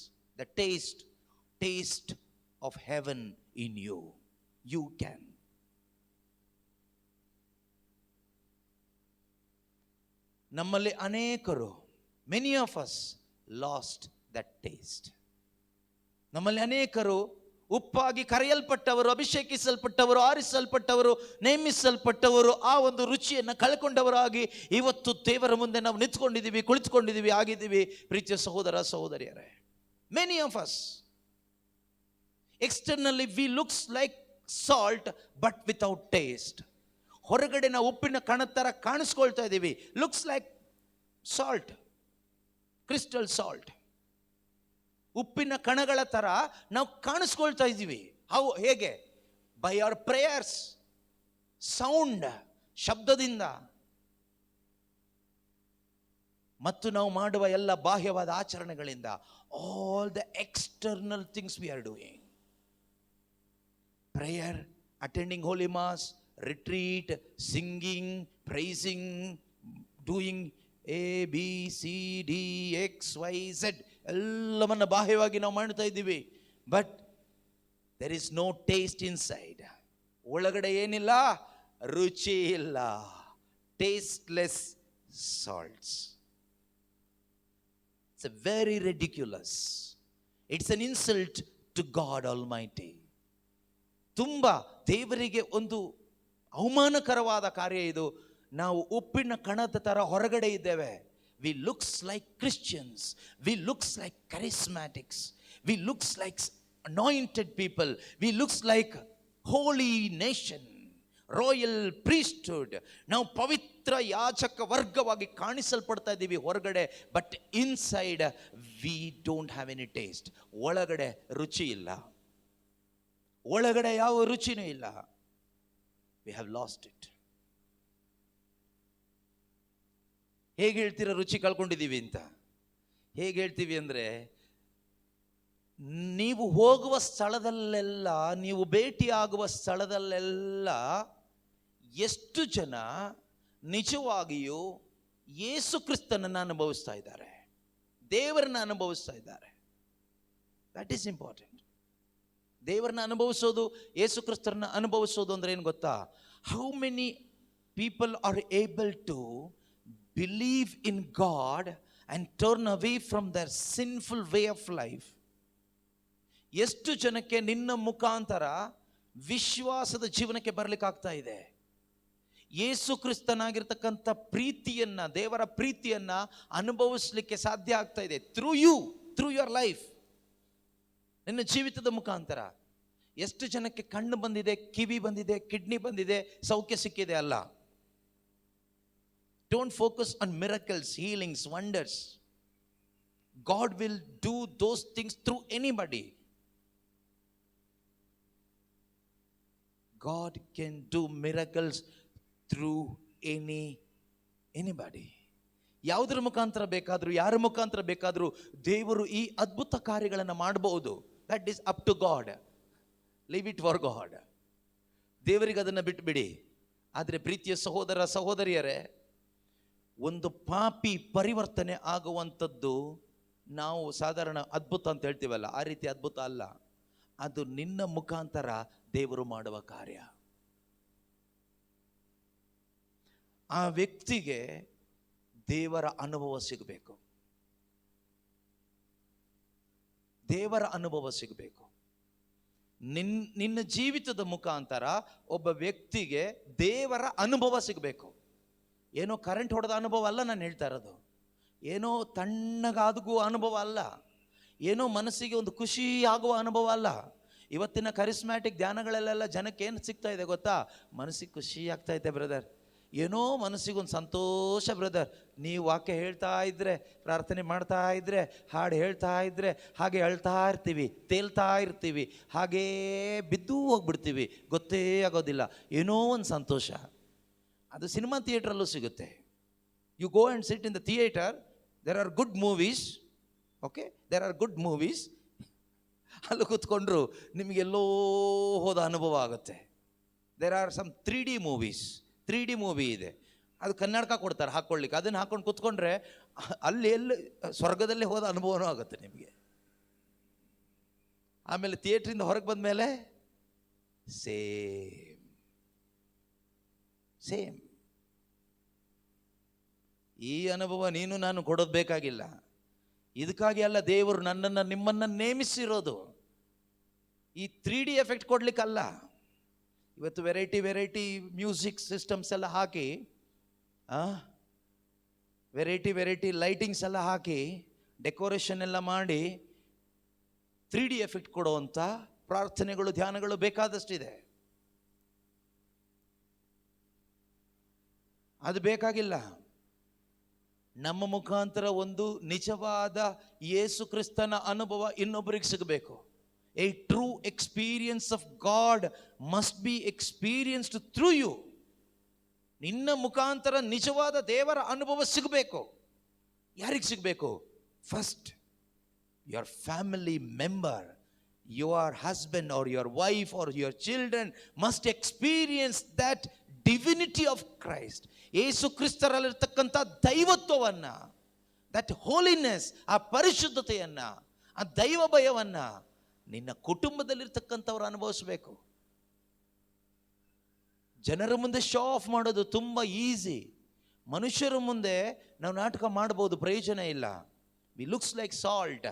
the taste of heaven in you. You can. ನಮ್ಮಲ್ಲಿ ಅನೇಕರು, many of us lost that taste. ನಮ್ಮಲ್ಲಿ ಅನೇಕರು ಉಪ್ಪಾಗಿ ಕರೆಯಲ್ಪಟ್ಟವರು, ಅಭಿಷೇಕಿಸಲ್ಪಟ್ಟವರು, ಆರಿಸಲ್ಪಟ್ಟವರು, ನೇಮಿಸಲ್ಪಟ್ಟವರು, ಆ ಒಂದು ರುಚಿಯನ್ನು ಕಳ್ಕೊಂಡವರಾಗಿ ಇವತ್ತು ದೇವರ ಮುಂದೆ ನಾವು ನಿಂತ್ಕೊಂಡಿದ್ದೀವಿ, ಕುಳಿತುಕೊಂಡಿದ್ದೀವಿ, ಆಗಿದ್ದೀವಿ. ಪ್ರೀತಿಯ ಸಹೋದರ ಸಹೋದರಿಯರೇ, many of us externally we looks like salt but without taste. ಹೊರಗಡೆ ನಾವು ಉಪ್ಪಿನ ಕಣದ ತರ ಕಾಣಿಸ್ಕೊಳ್ತಾ ಇದ್ದೀವಿ, looks like salt, crystal salt, ಉಪ್ಪಿನ ಕಣಗಳ ತರ ನಾವು ಕಾಣಿಸ್ಕೊಳ್ತಾ ಇದ್ದೀವಿ. ಹೇಗೆ? ಬೈ ಅವರ್ ಪ್ರೇಯರ್ಸ್, ಸೌಂಡ್, ಶಬ್ದದಿಂದ, ಮತ್ತು ನಾವು ಮಾಡುವ ಎಲ್ಲ ಬಾಹ್ಯವಾದ ಆಚರಣೆಗಳಿಂದ. All the external things we are doing. Prayer, attending holy mass, retreat, singing, praising, doing ABCDXYZ ಎಲ್ಲವನ್ನ ಬಾಹ್ಯವಾಗಿ ನಾವು ಮಾಡ್ತಾ ಇದ್ದೀವಿ. But there is no taste inside. ಒಳಗಡೆ ಏನಿಲ್ಲ, ರುಚಿ ಇಲ್ಲ. Tasteless salts. It's a very ridiculous. It's an insult to God Almighty. ತುಂಬಾ ದೇವರಿಗೆ ಒಂದು ಅವಮಾನಕರವಾದ ಕಾರ್ಯ ಇದು. ನಾವು ಉಪ್ಪಿನ ಕಣದ ತರ ಹೊರಗಡೆ ಇದ್ದೇವೆ. We looks like Christians. We looks like charismatics. We looks like anointed people. We looks like holy nation, royal priesthood. ನಾವು ಪವಿತ್ರ ಯಾಜಕ ವರ್ಗವಾಗಿ ಕಾಣಿಸಲ್ಪಡ್ತಾ ಇದ್ದೀವಿ ಹೊರಗಡೆ. But inside we don't have any taste. ಒಳಗಡೆ ರುಚಿ ಇಲ್ಲ, ಒಳಗಡೆ ಯಾವ ರುಚಿನೂ ಇಲ್ಲ. We have lost it. ಹೇಗೆ ಹೇಳ್ತೀರ ರುಚಿ ಕಳ್ಕೊಂಡಿದ್ದೀವಿ ಅಂತ? ಹೇಗೆ ಹೇಳ್ತೀವಿ ಅಂದರೆ, ನೀವು ಹೋಗುವ ಸ್ಥಳದಲ್ಲೆಲ್ಲ, ನೀವು ಭೇಟಿಯಾಗುವ ಸ್ಥಳದಲ್ಲೆಲ್ಲ ಎಷ್ಟು ಜನ ನಿಜವಾಗಿಯೂ ಯೇಸು ಕ್ರಿಸ್ತನನ್ನು ಅನುಭವಿಸ್ತಾ ಇದ್ದಾರೆ, ದೇವರನ್ನ ಅನುಭವಿಸ್ತಾ ಇದ್ದಾರೆ? That is important. ದೇವರನ್ನ ಅನುಭವಿಸೋದು, ಯೇಸು ಕ್ರಿಸ್ತರನ್ನ ಅನುಭವಿಸೋದು ಅಂದ್ರೆ ಏನು ಗೊತ್ತಾ? How many people are able to believe in God and turn away from their sinful way of life. ಎಷ್ಟು ಜನಕ್ಕೆ ನಿನ್ನ ಮುಖಾಂತರ ವಿಶ್ವಾಸದ ಜೀವನಕ್ಕೆ ಬರಲಿಕ್ಕಾಗ್ತಾ ಇದೆ? ಯೇಸು ಕ್ರಿಸ್ತನಾಗಿರ್ತಕ್ಕಂಥ ಪ್ರೀತಿಯನ್ನ, ದೇವರ ಪ್ರೀತಿಯನ್ನ ಅನುಭವಿಸ್ಲಿಕ್ಕೆ ಸಾಧ್ಯ ಆಗ್ತಾ ಇದೆ through you, through your life, ನಿನ್ನ ಜೀವಿತದ ಮುಖಾಂತರ. ಎಷ್ಟು ಜನಕ್ಕೆ ಕಣ್ಣು ಬಂದಿದೆ, ಕಿವಿ ಬಂದಿದೆ, ಕಿಡ್ನಿ ಬಂದಿದೆ, ಸೌಖ್ಯ ಸಿಕ್ಕಿದೆ? ಅಲ್ಲ. Don't focus on miracles, healings, wonders. God will do those things through anybody. God can do miracles through anybody. ಯಾವುದರ ಮುಖಾಂತರ ಬೇಕಾದರೂ, ಯಾರ ಮುಖಾಂತರ ಬೇಕಾದರೂ ದೇವರು ಈ ಅದ್ಭುತ ಕಾರ್ಯಗಳನ್ನು ಮಾಡಬಹುದು. That is up to God. Leave it for God. ದೇವರಿಗೆ ಅದನ್ನು ಬಿಟ್ಟುಬಿಡಿ. ಆದರೆ ಪ್ರೀತಿಯ ಸಹೋದರ ಸಹೋದರಿಯರೇ, ಒಂದು ಪಾಪಿ ಪರಿವರ್ತನೆ ಆಗುವಂಥದ್ದು ನಾವು ಸಾಧಾರಣ ಅದ್ಭುತ ಅಂತ ಹೇಳ್ತೀವಲ್ಲ, ಆ ರೀತಿ ಅದ್ಭುತ ಅಲ್ಲ. ಅದು ನಿನ್ನ ಮುಖಾಂತರ ದೇವರು ಮಾಡುವ ಕಾರ್ಯ. ಆ ವ್ಯಕ್ತಿಗೆ ದೇವರ ಅನುಭವ ಸಿಗಬೇಕು, ದೇವರ ಅನುಭವ ಸಿಗಬೇಕು. ನಿನ್ನ ಜೀವಿತದ ಮುಖಾಂತರ ಒಬ್ಬ ವ್ಯಕ್ತಿಗೆ ದೇವರ ಅನುಭವ ಸಿಗಬೇಕು. ಏನೋ ಕರೆಂಟ್ ಹೊಡೆದ ಅನುಭವ ಅಲ್ಲ ನಾನು ಹೇಳ್ತಾ ಇರೋದು, ಏನೋ ತಣ್ಣಗಾಗುವ ಅನುಭವ ಅಲ್ಲ, ಏನೋ ಮನಸ್ಸಿಗೆ ಒಂದು ಖುಷಿ ಆಗುವ ಅನುಭವ ಅಲ್ಲ. ಇವತ್ತಿನ ಕರಿಸ್ಮ್ಯಾಟಿಕ್ ಧ್ಯಾನಗಳಲ್ಲೆಲ್ಲ ಜನಕ್ಕೆ ಏನು ಸಿಗ್ತಾ ಇದೆ ಗೊತ್ತಾ? ಮನಸ್ಸಿಗೆ ಖುಷಿ ಆಗ್ತಾ ಇದೆ ಬ್ರದರ್, ಏನೋ ಮನಸ್ಸಿಗೊಂದು ಸಂತೋಷ ಬ್ರದರ್. ನೀವು ವಾಕ್ಯ ಹೇಳ್ತಾ ಇದ್ರೆ, ಪ್ರಾರ್ಥನೆ ಮಾಡ್ತಾ ಇದ್ರೆ, ಹಾಡು ಹೇಳ್ತಾ ಇದ್ರೆ, ಹಾಗೆ ಅಳ್ತಾ ಇರ್ತೀವಿ, ತೇಲ್ತಾ ಇರ್ತೀವಿ, ಹಾಗೇ ಬಿದ್ದು ಹೋಗ್ಬಿಡ್ತೀವಿ, ಗೊತ್ತೇ ಆಗೋದಿಲ್ಲ. ಏನೋ ಒಂದು ಸಂತೋಷ. ಅದು ಸಿನಿಮಾ ಥಿಯೇಟ್ರಲ್ಲೂ ಸಿಗುತ್ತೆ. You go and sit in the theatre, there are good movies, okay, there are good movies. ಅಲ್ಲಿ ಕೂತ್ಕೊಂಡ್ರು ನಿಮಗೆಲ್ಲೋ ಹೋದ ಅನುಭವ ಆಗುತ್ತೆ. There are some 3D movies. 3D movie ಇದೆ, ಅದು ಕನ್ನಡಕ ಕೊಡ್ತಾರೆ ಹಾಕ್ಕೊಳ್ಳಿಕ್ಕೆ. ಅದನ್ನು ಹಾಕ್ಕೊಂಡು ಕೂತ್ಕೊಂಡ್ರೆ ಅಲ್ಲಿ ಎಲ್ಲಿ ಸ್ವರ್ಗದಲ್ಲಿ ಹೋದ ಅನುಭವನೂ ಆಗುತ್ತೆ ನಿಮಗೆ. ಆಮೇಲೆ ಥಿಯೇಟ್ರಿಂದ ಹೊರಗೆ ಬಂದ ಮೇಲೆ ಸೇಮ್ ಈ ಅನುಭವ ನೀನು ನಾನು ಕೊಡೋದು ಬೇಕಾಗಿಲ್ಲ. ಇದಕ್ಕಾಗಿ ಅಲ್ಲ ದೇವರು ನನ್ನನ್ನು ನಿಮ್ಮನ್ನು ನೇಮಿಸಿರೋದು, ಈ 3D ಎಫೆಕ್ಟ್ ಕೊಡ್ಲಿಕ್ಕಲ್ಲ. ಇವತ್ತು ವೆರೈಟಿ ಮ್ಯೂಸಿಕ್ ಸಿಸ್ಟಮ್ಸ್ ಎಲ್ಲ ಹಾಕಿ, ವೆರೈಟಿ ಲೈಟಿಂಗ್ಸ್ ಎಲ್ಲ ಹಾಕಿ, ಡೆಕೋರೇಷನ್ ಎಲ್ಲ ಮಾಡಿ 3D ಎಫೆಕ್ಟ್ ಕೊಡುವಂಥ ಪ್ರಾರ್ಥನೆಗಳು, ಧ್ಯಾನಗಳು ಬೇಕಾದಷ್ಟಿದೆ. ಅದು ಬೇಕಾಗಿಲ್ಲ. ನಮ್ಮ ಮುಖಾಂತರ ಒಂದು ನಿಜವಾದ ಯೇಸು ಕ್ರಿಸ್ತನ ಅನುಭವ ಇನ್ನೊಬ್ಬರಿಗೆ ಸಿಗಬೇಕು. A true experience of God must be experienced through you. ನಿನ್ನ ಮುಖಾಂತರ ನಿಜವಾದ ದೇವರ ಅನುಭವ ಸಿಗಬೇಕು. ಯಾರಿಗೆ ಸಿಗಬೇಕು? First your family member, your husband or your wife or your children must experience that divinity of Christ. ಯೇಸು ಕ್ರಿಸ್ತರಲ್ಲಿರ್ತಕ್ಕಂಥ ದೈವತ್ವವನ್ನ, that holiness, ಆ ಪರಿಶುದ್ಧತೆಯನ್ನ, ಆ ದೈವ ಭಯವನ್ನ ನಿನ್ನ ಕುಟುಂಬದಲ್ಲಿರ್ತಕ್ಕಂಥವ್ರು ಅನುಭವಿಸಬೇಕು. ಜನರ ಮುಂದೆ ಶೋ ಆಫ್ ಮಾಡೋದು ತುಂಬ ಈಸಿ. ಮನುಷ್ಯರ ಮುಂದೆ ನಾವು ನಾಟಕ ಮಾಡ್ಬೋದು, ಪ್ರಯೋಜನ ಇಲ್ಲ. We looks like salt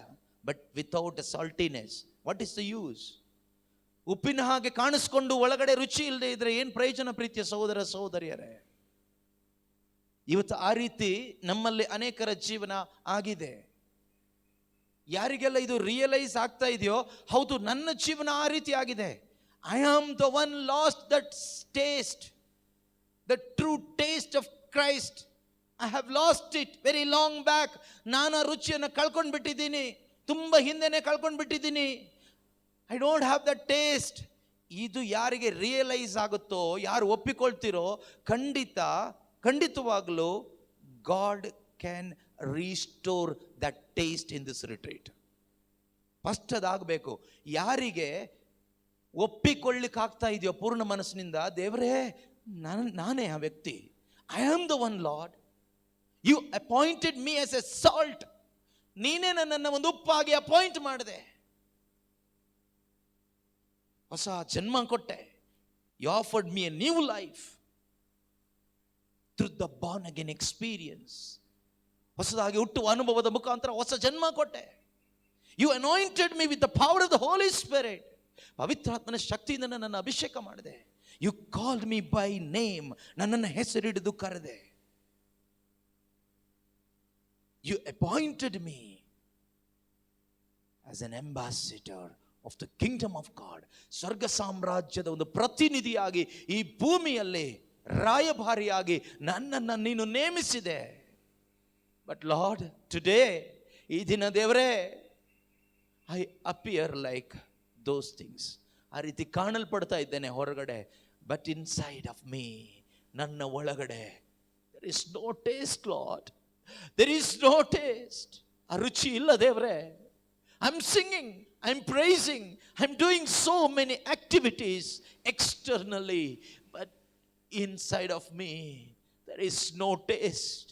but without saltiness, what is the use? ಉಪ್ಪಿನ ಹಾಗೆ ಕಾಣಿಸ್ಕೊಂಡು ಒಳಗಡೆ ರುಚಿ ಇಲ್ಲದೆ ಇದ್ರೆ ಏನು ಪ್ರಯೋಜನ? ಪ್ರೀತಿಯ ಸಹೋದರ ಸಹೋದರಿಯರೇ, ಇವತ್ತು ಆ ರೀತಿ ನಮ್ಮಲ್ಲಿ ಅನೇಕರ ಜೀವನ ಆಗಿದೆ. ಯಾರಿಗೆಲ್ಲ ಇದು ರಿಯಲೈಸ್ ಆಗ್ತಾ ಇದೆಯೋ, ಹೌದು ನನ್ನ ಜೀವನ ಆ ರೀತಿ ಆಗಿದೆ. I am the one lost that taste, the true taste of Christ. I have lost it very long back. ನಾನು ಆ ರುಚಿಯನ್ನು ಕಳ್ಕೊಂಡು ಬಿಟ್ಟಿದ್ದೀನಿ, ತುಂಬ ಹಿಂದೆನೆ ಕಳ್ಕೊಂಡು ಬಿಟ್ಟಿದ್ದೀನಿ. I don't have the taste. ಇದು ಯಾರಿಗೆ ರಿಯಲೈಸ್ ಆಗುತ್ತೋ, ಯಾರು ಒಪ್ಪಿಕೊಳ್ತಿರೋ, ಖಂಡಿತವಾಗಲೂ God can restore that taste in this retreat. First ಅದಾಗಬೇಕು. ಯಾರಿಗೆ ಒಪ್ಪಿಕೊಳ್ಳಿಕ್ಕಾಗ್ತಾ ಇದೆಯೋ ಪೂರ್ಣ ಮನಸ್ಸಿನಿಂದ, ದೇವರೇ ನಾನೇ ಆ ವ್ಯಕ್ತಿ, I am the one Lord, you appointed me as a salt. ನೀನೇ ನನ್ನನ್ನು ಒಂದು ಉಪ್ಪಾಗಿ ಅಪಾಯಿಂಟ್ ಮಾಡಿದೆ, ಹೊಸ ಜನ್ಮ ಕೊಟ್ಟೆ. You offered me a new life through the born again experience. ಹೊಸದಾಗಿ ಹುಟ್ಟುವ ಅನುಭವದ ಮುಖಾಂತರ ಹೊಸ ಜನ್ಮ ಕೊಟ್ಟೆ. You anointed me with the power of the Holy Spirit. ಪವಿತ್ರಾತ್ಮನ ಶಕ್ತಿಯಿಂದ ನನ್ನನ್ನು ಅಭಿಷೇಕ ಮಾಡಿದೆ. You called me by name, ನನ್ನನ್ನು ಹೆಸರಿಡಿದು ಕರೆದೆ. You appointed me as an ambassador of the kingdom of God. ಸ್ವರ್ಗ ಸಾಮ್ರಾಜ್ಯದ ಒಂದು ಪ್ರತಿನಿಧಿಯಾಗಿ ಈ ಭೂಮಿಯಲ್ಲಿ ರಾಯಭಾರಿಯಾಗಿ ನನ್ನನ್ನು ನೀನು ನೇಮಿಸಿದೆ. ಬಟ್ ಲಾರ್ಡ್, ಟುಡೇ, ಈ ದಿನ ದೇವರೇ, I appear like those things. ಆ ರೀತಿ ಕಾಣಲ್ಪಡ್ತಾ ಇದ್ದೇನೆ ಹೊರಗಡೆ, ಬಟ್ ಇನ್ಸೈಡ್ ಆಫ್ ಮೀ, ನನ್ನ ಒಳಗಡೆ there is no taste, Lord. There is no taste. ಆ ರುಚಿ ಇಲ್ಲ ದೇವರೇ. I'm singing, I'm praising, I'm doing so many activities externally, but inside of me there is no taste.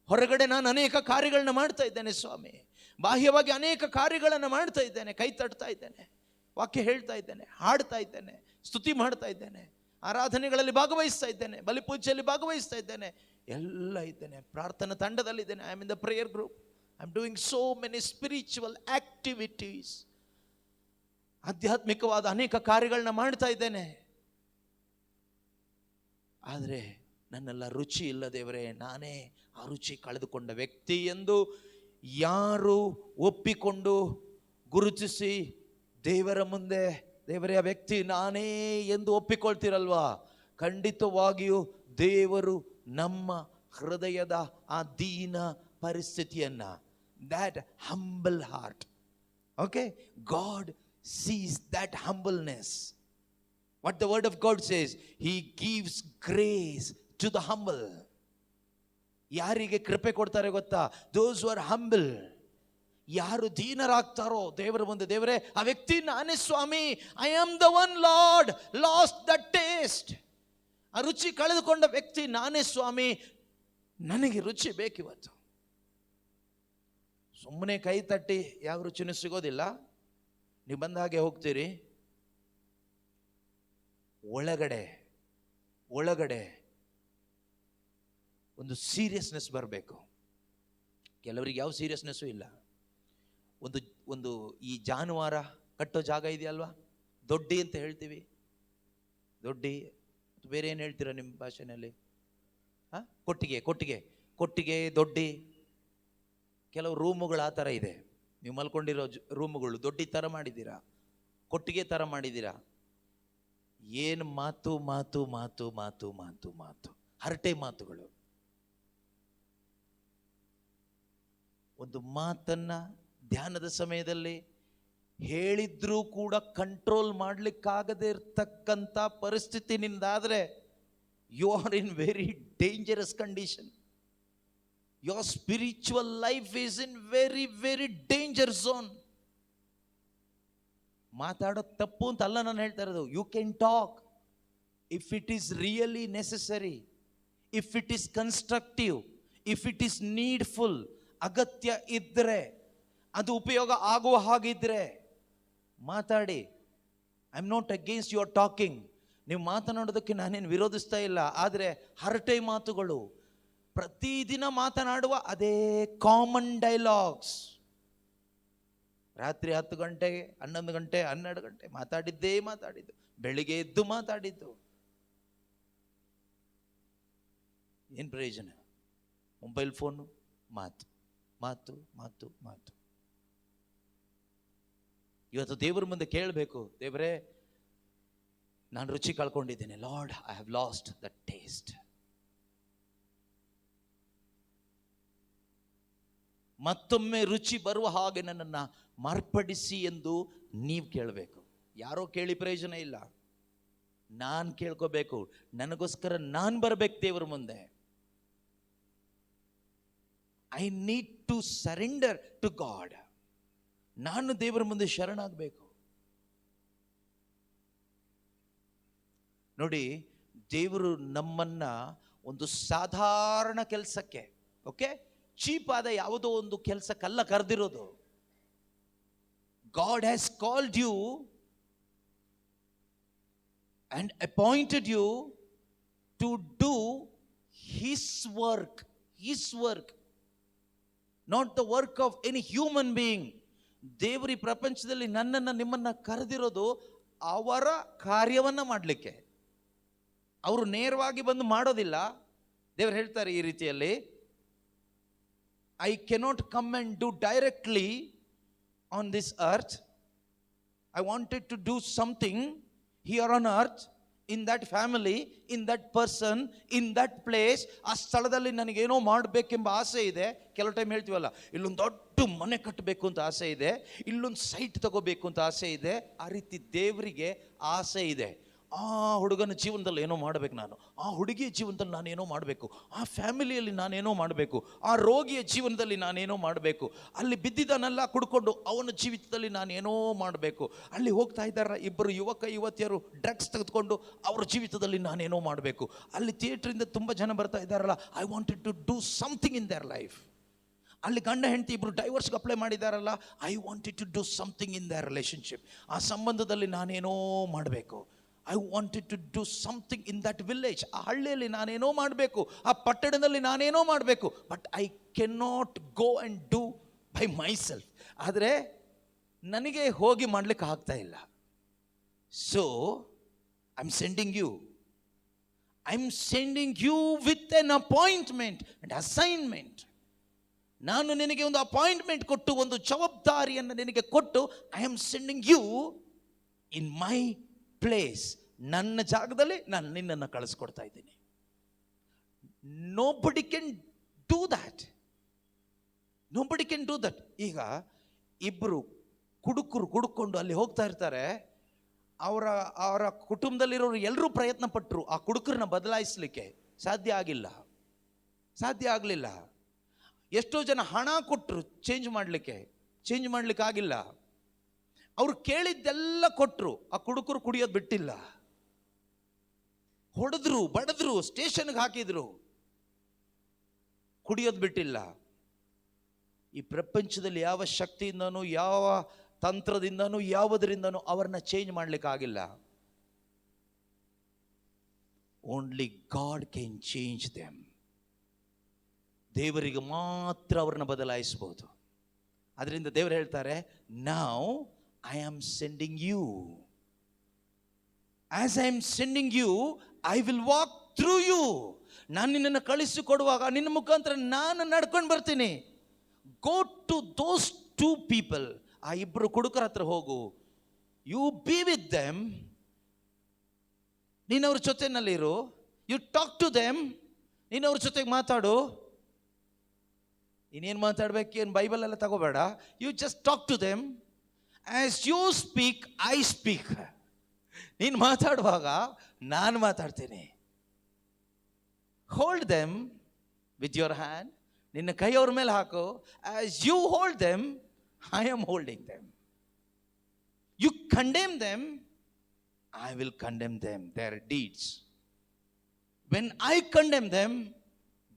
ಹೊರಗಡೆ ನಾನು ಅನೇಕ ಕಾರ್ಯಗಳನ್ನ ಮಾಡ್ತಾ ಇದ್ದೇನೆ ಸ್ವಾಮಿ, ಬಾಹ್ಯವಾಗಿ ಅನೇಕ ಕಾರ್ಯಗಳನ್ನು ಮಾಡ್ತಾ ಇದ್ದೇನೆ, ಕೈ ತಟ್ತಾ ಇದ್ದೇನೆ, ವಾಕ್ಯ ಹೇಳ್ತಾ ಇದ್ದೇನೆ, ಹಾಡ್ತಾ ಇದ್ದೇನೆ, ಸ್ತುತಿ ಮಾಡ್ತಾ ಇದ್ದೇನೆ, ಆರಾಧನೆಗಳಲ್ಲಿ ಭಾಗವಹಿಸ್ತಾ ಇದ್ದೇನೆ, ಬಲಿಪೂಜೆಯಲ್ಲಿ ಭಾಗವಹಿಸ್ತಾ ಇದ್ದೇನೆ, ಎಲ್ಲ ಇದ್ದೇನೆ, ಪ್ರಾರ್ಥನಾ ತಂಡದಲ್ಲಿದ್ದೇನೆ. I am in the prayer group. I am doing so many spiritual activities. ಆಧ್ಯಾತ್ಮಿಕವಾದ ಅನೇಕ ಕಾರ್ಯಗಳನ್ನ ಮಾಡ್ತಾ ಇದ್ದೇನೆ. ಆದರೆ ನನ್ನೆಲ್ಲ ರುಚಿ ಇಲ್ಲ ದೇವರೇ, ನಾನೇ ಆ ರುಚಿ ಕಳೆದುಕೊಂಡ ವ್ಯಕ್ತಿ ಎಂದು ಯಾರು ಒಪ್ಪಿಕೊಂಡು ಗುರುತಿಸಿ ದೇವರ ಮುಂದೆ, ದೇವರೇ ಆ ವ್ಯಕ್ತಿ ನಾನೇ ಎಂದು ಒಪ್ಪಿಕೊಳ್ತಿರಲ್ವಾ, ಖಂಡಿತವಾಗಿಯೂ ದೇವರು ನಮ್ಮ ಹೃದಯದ ಆ ದೀನ ಪರಿಸ್ಥಿತಿಯನ್ನ, that humble heart, okay, God sees that humbleness. What the word of God says, he gives grace to the humble. ಯಾರಿಗೆ ಕೃಪೆ ಕೊಡ್ತಾರೆ ಗೊತ್ತಾ? those who are humble. ಯಾರು ದೀನರಾಗ್ತಾರೋ ದೇವರ ಮುಂದೆ, ದೇವರೇ ಆ ವ್ಯಕ್ತಿ ನಾನೇ ಸ್ವಾಮಿ, I am the one Lord, lost the taste. ಆ ರುಚಿ ಕಳೆದುಕೊಂಡ ವ್ಯಕ್ತಿ ನಾನೇ ಸ್ವಾಮಿ, ನನಗೆ ರುಚಿ ಬೇಕಿವತ್ತು. ಸುಮ್ಮನೆ ಕೈ ತಟ್ಟಿ ಯಾವ ರುಚಿನೂ ಸಿಗೋದಿಲ್ಲ. ನೀವು ಬಂದ ಹಾಗೆ ಹೋಗ್ತೀರಿ, ಒಳಗಡೆ ಒಂದು ಸೀರಿಯಸ್ನೆಸ್ ಬರಬೇಕು. ಕೆಲವರಿಗೆ ಯಾವ ಸೀರಿಯಸ್ನೆಸ್ಸು ಇಲ್ಲ. ಒಂದು ಈ ಜಾನುವಾರ ಕಟ್ಟೋ ಜಾಗ ಇದೆಯಲ್ವಾ, ದೊಡ್ಡಿ ಅಂತ ಹೇಳ್ತೀವಿ. ದೊಡ್ಡಿ ಬೇರೆ ಏನು ಹೇಳ್ತೀರಾ ನಿಮ್ಮ ಭಾಷೆನಲ್ಲಿ? ಕೊಟ್ಟಿಗೆ ದೊಡ್ಡಿ. ಕೆಲವು ರೂಮುಗಳು ಆ ಥರ ಇದೆ. ನೀವು ಮಲ್ಕೊಂಡಿರೋ ರೂಮುಗಳು ದೊಡ್ಡಿ ಥರ ಮಾಡಿದ್ದೀರಾ, ಕೊಟ್ಟಿಗೆ ಥರ ಮಾಡಿದ್ದೀರಾ. ಏನು ಮಾತು, ಹರಟೆ ಮಾತುಗಳು. ಒಂದು ಮಾತನ್ನ ಧ್ಯಾನದ ಸಮಯದಲ್ಲಿ ಹೇಳಿದ್ರೂ ಕೂಡ ಕಂಟ್ರೋಲ್ ಮಾಡಲಿಕ್ಕಾಗದೇ ಇರ್ತಕ್ಕಂಥ ಪರಿಸ್ಥಿತಿ ನಿಂದಾದರೆ, you are in very dangerous condition. Your spiritual life is in very, very danger zone. ಮಾತಾಡೋದು ತಪ್ಪು ಅಂತ ಅಲ್ಲ ನಾನು ಹೇಳ್ತಾ ಇರೋದು. You can talk if it is really necessary, if it is constructive, if it is needful. ಅಗತ್ಯ ಇದ್ದರೆ, ಅದು ಉಪಯೋಗ ಆಗುವ ಹಾಗಿದ್ರೆ ಮಾತಾಡಿ. I am not against your talking. ನೀವು ಮಾತನಾಡೋದಕ್ಕೆ ನಾನೇನು ವಿರೋಧಿಸ್ತಾ ಇಲ್ಲ. ಆದರೆ ಹರಟೆ ಮಾತುಗಳು, ಪ್ರತಿದಿನ ಮಾತನಾಡುವ ಅದೇ ಕಾಮನ್ ಡೈಲಾಗ್ಸ್, ರಾತ್ರಿ 10 ಗಂಟೆಗೆ 11 ಗಂಟೆ 12 ಗಂಟೆ ಮಾತಾಡಿದ್ದು, ಬೆಳಿಗ್ಗೆ ಎದ್ದು ಮಾತಾಡಿದ್ದು, ಏನು ಪ್ರಯೋಜನ? ಮೊಬೈಲ್ ಫೋನು, ಮಾತು. ಇವತ್ತು ದೇವರ ಮುಂದೆ ಕೇಳಬೇಕು, ದೇವರೇ ನಾನು ರುಚಿ ಕಳ್ಕೊಂಡಿದ್ದೇನೆ. Lord, I have last the taste. ಮತ್ತೊಮ್ಮೆ ರುಚಿ ಬರುವ ಹಾಗೆ ನನ್ನನ್ನು ಮಾರ್ಪಡಿಸಿ ಎಂದು ನೀವು ಕೇಳಬೇಕು. ಯಾರೋ ಕೇಳಿ ಪ್ರಯೋಜನ ಇಲ್ಲ, ನಾನು ಕೇಳ್ಕೋಬೇಕು. ನನಗೋಸ್ಕರ ನಾನು ಬರಬೇಕು ದೇವರ ಮುಂದೆ. I need to surrender to God. ನಾನು ದೇವರ ಮುಂದೆ ಶರಣಾಗಬೇಕು. ನೋಡಿ, ದೇವರು ನಮ್ಮನ್ನ ಒಂದು ಸಾಧಾರಣ ಕೆಲಸಕ್ಕೆ, ಓಕೆ, ಚೀಪ್ ಆದ ಯಾವುದೋ ಒಂದು ಕೆಲಸಕ್ಕಲ್ಲ ಕರೆದಿರೋದು. God has called you and appointed you to do his work, not the work of any human being. ದೇವರಿ ಪ್ರಪಂಚದಲ್ಲಿ ನನ್ನನ್ನು ನಿಮ್ಮನ್ನ ಕರೆದಿರೋದು ಅವರ ಕಾರ್ಯವನ್ನ ಮಾಡಲಿಕ್ಕೆ. ಅವರು ನೇರವಾಗಿ ಬಂದು ಮಾಡೋದಿಲ್ಲ. ದೇವರು ಹೇಳ್ತಾರೆ ಈ ರೀತಿಯಲ್ಲಿ, I cannot come and do directly on this earth. I wanted to do something here on earth, in that family, in that person, in that place. ಆ ಸ್ಥಳದಲ್ಲಿ ನನಗೇನೋ ಮಾಡಬೇಕೆಂಬ ಆಸೆ ಇದೆ. ಕೆಲವು ಟೈಮ್ ಹೇಳ್ತೀವಲ್ಲ, ಇಲ್ಲೊಂದು ದೊಡ್ಡ ಮನೆ ಕಟ್ಟಬೇಕು ಅಂತ ಆಸೆ ಇದೆ, ಇಲ್ಲೊಂದು ಸೈಟ್ ತಗೋಬೇಕು ಅಂತ ಆಸೆ ಇದೆ. ಆ ರೀತಿ ದೇವರಿಗೆ ಆಸೆ ಇದೆ. ಆ ಹುಡುಗನ ಜೀವನದಲ್ಲಿ ಏನೋ ಮಾಡಬೇಕು ನಾನು, ಆ ಹುಡುಗಿಯ ಜೀವನದಲ್ಲಿ ನಾನೇನೋ ಮಾಡಬೇಕು, ಆ ಫ್ಯಾಮಿಲಿಯಲ್ಲಿ ನಾನೇನೋ ಮಾಡಬೇಕು, ಆ ರೋಗಿಯ ಜೀವನದಲ್ಲಿ ನಾನೇನೋ ಮಾಡಬೇಕು, ಅಲ್ಲಿ ಬಿದ್ದಿದ್ದನ್ನೆಲ್ಲ ಕುಡ್ಕೊಂಡು ಅವನ ಜೀವಿತದಲ್ಲಿ ನಾನೇನೋ ಮಾಡಬೇಕು, ಅಲ್ಲಿ ಹೋಗ್ತಾ ಇದ್ದಾರೆ ಇಬ್ಬರು ಯುವತಿಯರು ಡ್ರಗ್ಸ್ ತೆಗೆದುಕೊಂಡು ಅವ್ರ ಜೀವಿತದಲ್ಲಿ ನಾನೇನೋ ಮಾಡಬೇಕು, ಅಲ್ಲಿ ಥಿಯೇಟ್ರಿಂದ ತುಂಬ ಜನ ಬರ್ತಾ ಇದ್ದಾರಲ್ಲ, I wanted to do something in their life. ಅಲ್ಲಿ ಗಂಡ ಹೆಂಡತಿ ಇಬ್ಬರು ಡೈವರ್ಸ್ಗೆ ಅಪ್ಲೈ ಮಾಡಿದಾರಲ್ಲ, I wanted to do something in their relationship. ಆ ಸಂಬಂಧದಲ್ಲಿ ನಾನೇನೋ ಮಾಡಬೇಕು. I wanted to do something in that village. ಆ ಹಳ್ಳಿಯಲ್ಲಿ ನಾನೇನೋ ಮಾಡಬೇಕು, ಆ ಪಟ್ಟಣದಲ್ಲಿ ನಾನೇನೋ ಮಾಡಬೇಕು. But I can not go and do by myself. ಆದರೆ ನನಗೆ ಹೋಗಿ ಮಾಡಲಿಕ್ಕೆ ಆಗ್ತಾ ಇಲ್ಲ. So I am sending you with an appointment and assignment. ನಾನು ನಿನಗೆ ಒಂದು ಅಪಾಯಿಂಟ್ಮೆಂಟ್ ಕೊಟ್ಟು, ಒಂದು ಜವಾಬ್ದಾರಿಯನ್ನು ನಿನಗೆ ಕೊಟ್ಟು, I am sending you in my place. ನನ್ನ ಜಾಗದಲ್ಲಿ ನಾನು ನಿನ್ನನ್ನು ಕಳಿಸ್ಕೊಡ್ತಾ ಇದ್ದೀನಿ. Nobody can do that. Nobody can do that. ಈಗ ಇಬ್ಬರು ಕುಡುಕೊಂಡು ಅಲ್ಲಿ ಹೋಗ್ತಾ ಇರ್ತಾರೆ. ಅವರ ಅವರ ಕುಟುಂಬದಲ್ಲಿರೋರು ಎಲ್ಲರೂ ಪ್ರಯತ್ನ ಪಟ್ಟರು ಆ ಕುಡುಕರನ್ನ ಬದಲಾಯಿಸಲಿಕ್ಕೆ, ಸಾಧ್ಯ ಆಗಲಿಲ್ಲ. ಎಷ್ಟೋ ಜನ ಹಣ ಕೊಟ್ಟರು ಚೇಂಜ್ ಮಾಡಲಿಕ್ಕೆ ಆಗಿಲ್ಲ. ಅವ್ರು ಕೇಳಿದ್ದೆಲ್ಲ ಕೊಟ್ಟರು, ಆ ಕುಡುಕರು ಕುಡಿಯೋದು ಬಿಟ್ಟಿಲ್ಲ. ಹೊಡೆದ್ರು, ಬಡದ್ರು, ಸ್ಟೇಷನ್ಗೆ ಹಾಕಿದ್ರು, ಕುಡಿಯೋದು ಬಿಟ್ಟಿಲ್ಲ. ಈ ಪ್ರಪಂಚದಲ್ಲಿ ಯಾವ ಶಕ್ತಿಯಿಂದನೂ, ಯಾವ ತಂತ್ರದಿಂದನೂ, ಯಾವುದರಿಂದನೂ ಅವರನ್ನ ಚೇಂಜ್ ಮಾಡಲಿಕ್ಕೆ ಆಗಿಲ್ಲ. Only God can change them. ದೇವರಿಗೆ ಮಾತ್ರ ಅವ್ರನ್ನ ಬದಲಾಯಿಸಬಹುದು. ಅದರಿಂದ ದೇವರು ಹೇಳ್ತಾರೆ, now I am sending you. As I am sending you, I will walk through you. ನಾನು ನಿನ್ನನ್ನು ಕಳಿಸಿಕೊಡುವಾಗ ನಿನ್ನ ಮುಖಾಂತರ ನಾನು ನಡ್ಕೊಂಡು ಬರ್ತೀನಿ. Go to those two people. ಆ ಇಬ್ಬರು ಕುಡುಕರ ಹತ್ರ ಹೋಗು. You be with them. ನೀನು ಅವ್ರ ಜೊತೆನಲ್ಲಿರು. You talk to them. ನೀನು ಅವ್ರ ಜೊತೆಗೆ ಮಾತಾಡು. ಇನ್ನೇನು ಮಾತಾಡ್ಬೇಕು, ಏನು ಬೈಬಲ್ ಎಲ್ಲ ತಗೋಬೇಡ. You just talk to them. As you speak, I speak. ನೀನು ಮಾತಾಡುವಾಗ ನಾನು ಮಾತಾಡ್ತೀನಿ. Hold them with your hand. ನಿನ್ನ ಕೈ ಅವ್ರ ಮೇಲೆ ಹಾಕು. As you hold them, I am holding them. You condemn them, I will condemn them, their deeds. When I condemn them,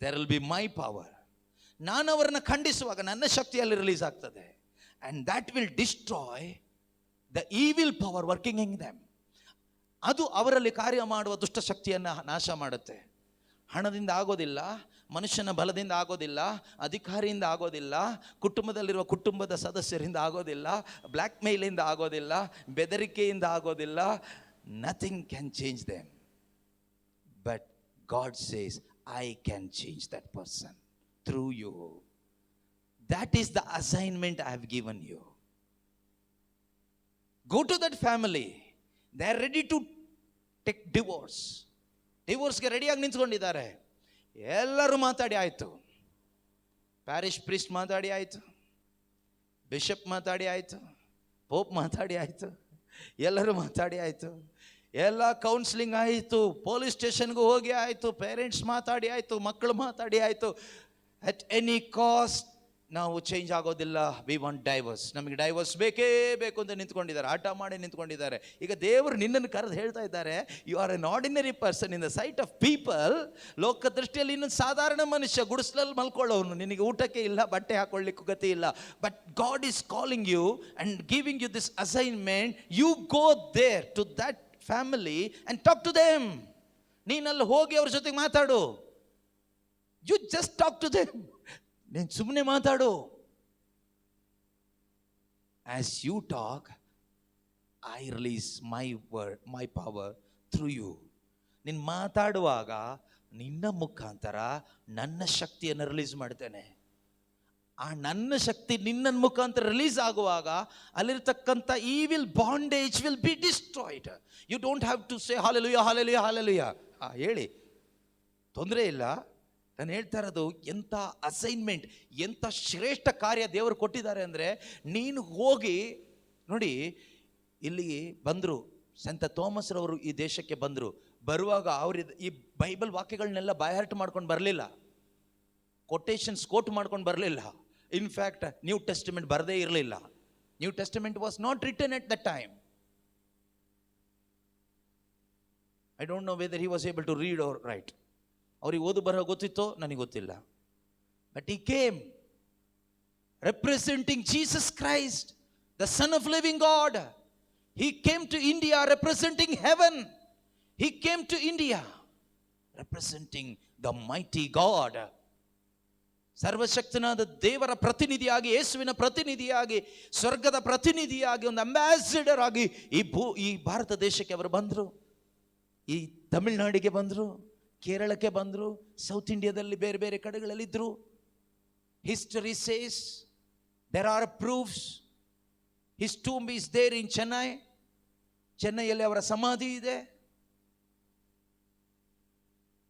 there will be my power. ನಾನು ಅವರನ್ನು ಖಂಡಿಸುವಾಗ ನನ್ನ ಶಕ್ತಿಯಲ್ಲಿ ರಿಲೀಸ್ ಆಗ್ತದೆ. And that will destroy the evil power working in them. ಅದು ಅವರಲ್ಲಿ ಕಾರ್ಯ ಮಾಡುವ ದುಷ್ಟಶಕ್ತಿಯನ್ನು ನಾಶ ಮಾಡುತ್ತೆ. ಹಣದಿಂದ ಆಗೋದಿಲ್ಲ, ಮನುಷ್ಯನ ಬಲದಿಂದ ಆಗೋದಿಲ್ಲ, ಅಧಿಕಾರಿಯಿಂದ ಆಗೋದಿಲ್ಲ, ಕುಟುಂಬದಲ್ಲಿರುವ ಕುಟುಂಬದ ಸದಸ್ಯರಿಂದ ಆಗೋದಿಲ್ಲ, ಬ್ಲ್ಯಾಕ್ ಮೇಲಿಂದ ಆಗೋದಿಲ್ಲ, ಬೆದರಿಕೆಯಿಂದ ಆಗೋದಿಲ್ಲ. Nothing can change them. But god says, I can change that person through you. That is the assignment I have given you. Go to that family. They are ready to take divorce. ಡಿವೋರ್ಸ್ಗೆ ರೆಡಿಯಾಗಿ ನಿಂತ್ಕೊಂಡಿದ್ದಾರೆ. ಎಲ್ಲರೂ ಮಾತಾಡಿ ಆಯಿತು. Parish priest ಮಾತಾಡಿ ಆಯಿತು, bishop ಮಾತಾಡಿ ಆಯಿತು, pop ಮಾತಾಡಿ ಆಯಿತು, ಎಲ್ಲರೂ ಮಾತಾಡಿ ಆಯಿತು. ಎಲ್ಲ ಕೌನ್ಸಿಲಿಂಗ್ ಆಯಿತು, ಪೊಲೀಸ್ ಸ್ಟೇಷನ್ಗೂ ಹೋಗಿ ಆಯಿತು, ಪೇರೆಂಟ್ಸ್ ಮಾತಾಡಿ ಆಯಿತು, ಮಕ್ಕಳು ಮಾತಾಡಿ ಆಯಿತು. ಅಟ್ ಎನಿ ಕಾಸ್ಟ್ ನಾವು ಚೇಂಜ್ ಆಗೋದಿಲ್ಲ. We want divorce. ನಮಗೆ ಡೈವರ್ಸ್ ಬೇಕೇ ಬೇಕು ಅಂತ ನಿಂತ್ಕೊಂಡಿದ್ದಾರೆ, ಆಟ ಮಾಡಿ ನಿಂತ್ಕೊಂಡಿದ್ದಾರೆ. ಈಗ ದೇವರು ನಿನ್ನನ್ನು ಕರೆದು ಹೇಳ್ತಾ ಇದ್ದಾರೆ, you are an ordinary person in the sight of people. ಲೋಕ ದೃಷ್ಟಿಯಲ್ಲಿ ಇನ್ನೊಂದು ಸಾಧಾರಣ ಮನುಷ್ಯ, ಗುಡಿಸಲಲ್ಲಿ ಮಲ್ಕೊಳ್ಳೋನು, ನಿನಗೆ ಊಟಕ್ಕೆ ಇಲ್ಲ, ಬಟ್ಟೆ ಹಾಕೊಳ್ಳಿಕ್ಕೂ ಗತಿ ಇಲ್ಲ. But God is calling you and giving you this assignment. You go there to that family and talk to them. ನೀನಲ್ಲಿ ಹೋಗಿ ಅವ್ರ ಜೊತೆಗೆ ಮಾತಾಡು. You just talk to them. ನೀನು ಸುಮ್ಮನೆ ಮಾತಾಡು. As you talk, I release my word, my power through you. ನೀನು ಮಾತಾಡುವಾಗ ನಿನ್ನ ಮುಖಾಂತರ ನನ್ನ ಶಕ್ತಿಯನ್ನು ರಿಲೀಸ್ ಮಾಡ್ತೇನೆ. ಆ ನನ್ನ ಶಕ್ತಿ ನಿನ್ನ ಮುಖಾಂತರ ರಿಲೀಸ್ ಆಗುವಾಗ ಅಲ್ಲಿರ್ತಕ್ಕಂಥ evil bondage will be destroyed. You don't have to say hallelujah hallelujah hallelujah. ಹೇಳಿ, ತೊಂದರೆ ಇಲ್ಲ. ನಾನು ಹೇಳ್ತಾ ಇರೋದು, ಎಂಥ ಅಸೈನ್ಮೆಂಟ್, ಎಂಥ ಶ್ರೇಷ್ಠ ಕಾರ್ಯ ದೇವರು ಕೊಟ್ಟಿದ್ದಾರೆ ಅಂದರೆ, ನೀನು ಹೋಗಿ ನೋಡಿ. ಇಲ್ಲಿ ಬಂದರು, ಸಂತ ಥೋಮಸ್ರವರು ಈ ದೇಶಕ್ಕೆ ಬಂದರು. ಬರುವಾಗ ಅವರು ಈ ಬೈಬಲ್ ವಾಕ್ಯಗಳನ್ನೆಲ್ಲ ಬೈಹಾರ್ಟ್ ಮಾಡ್ಕೊಂಡು ಬರಲಿಲ್ಲ, ಕೊಟೇಶನ್ಸ್ ಕೋಟ್ ಮಾಡ್ಕೊಂಡು ಬರಲಿಲ್ಲ. ಇನ್ಫ್ಯಾಕ್ಟ್ ನ್ಯೂ ಟೆಸ್ಟಿಮೆಂಟ್ ಬರದೇ ಇರಲಿಲ್ಲ. New testament was not written at the time. I don't know whether he was able to read or write. ಅವ್ರಿಗೆ ಓದು ಬರೋ ಗೊತ್ತಿತ್ತೋ ನನಗೆ ಗೊತ್ತಿಲ್ಲ. But he came representing Jesus Christ, the Son of living God. He came to India representing heaven. He came to India representing the mighty God. ಸರ್ವಶಕ್ತನಾದ ದೇವರ ಪ್ರತಿನಿಧಿಯಾಗಿ, ಯೇಸುವಿನ ಪ್ರತಿನಿಧಿಯಾಗಿ, ಸ್ವರ್ಗದ ಪ್ರತಿನಿಧಿಯಾಗಿ, ಒಂದು ಅಂಬಾಸಿಡರ್ ಆಗಿ ಈ ಭಾರತ ದೇಶಕ್ಕೆ ಅವರು ಬಂದರು. ಈ ತಮಿಳುನಾಡಿಗೆ ಬಂದರು, ಕೇರಳಕ್ಕೆ ಬಂದರು, ಸೌತ್ ಇಂಡಿಯಾದಲ್ಲಿ ಬೇರೆ ಬೇರೆ ಕಡೆಗಳಲ್ಲಿದ್ದರು. History says there are proofs. His tomb is there in Chennai. ಚೆನ್ನೈಯಲ್ಲಿ ಅವರ ಸಮಾಧಿ ಇದೆ.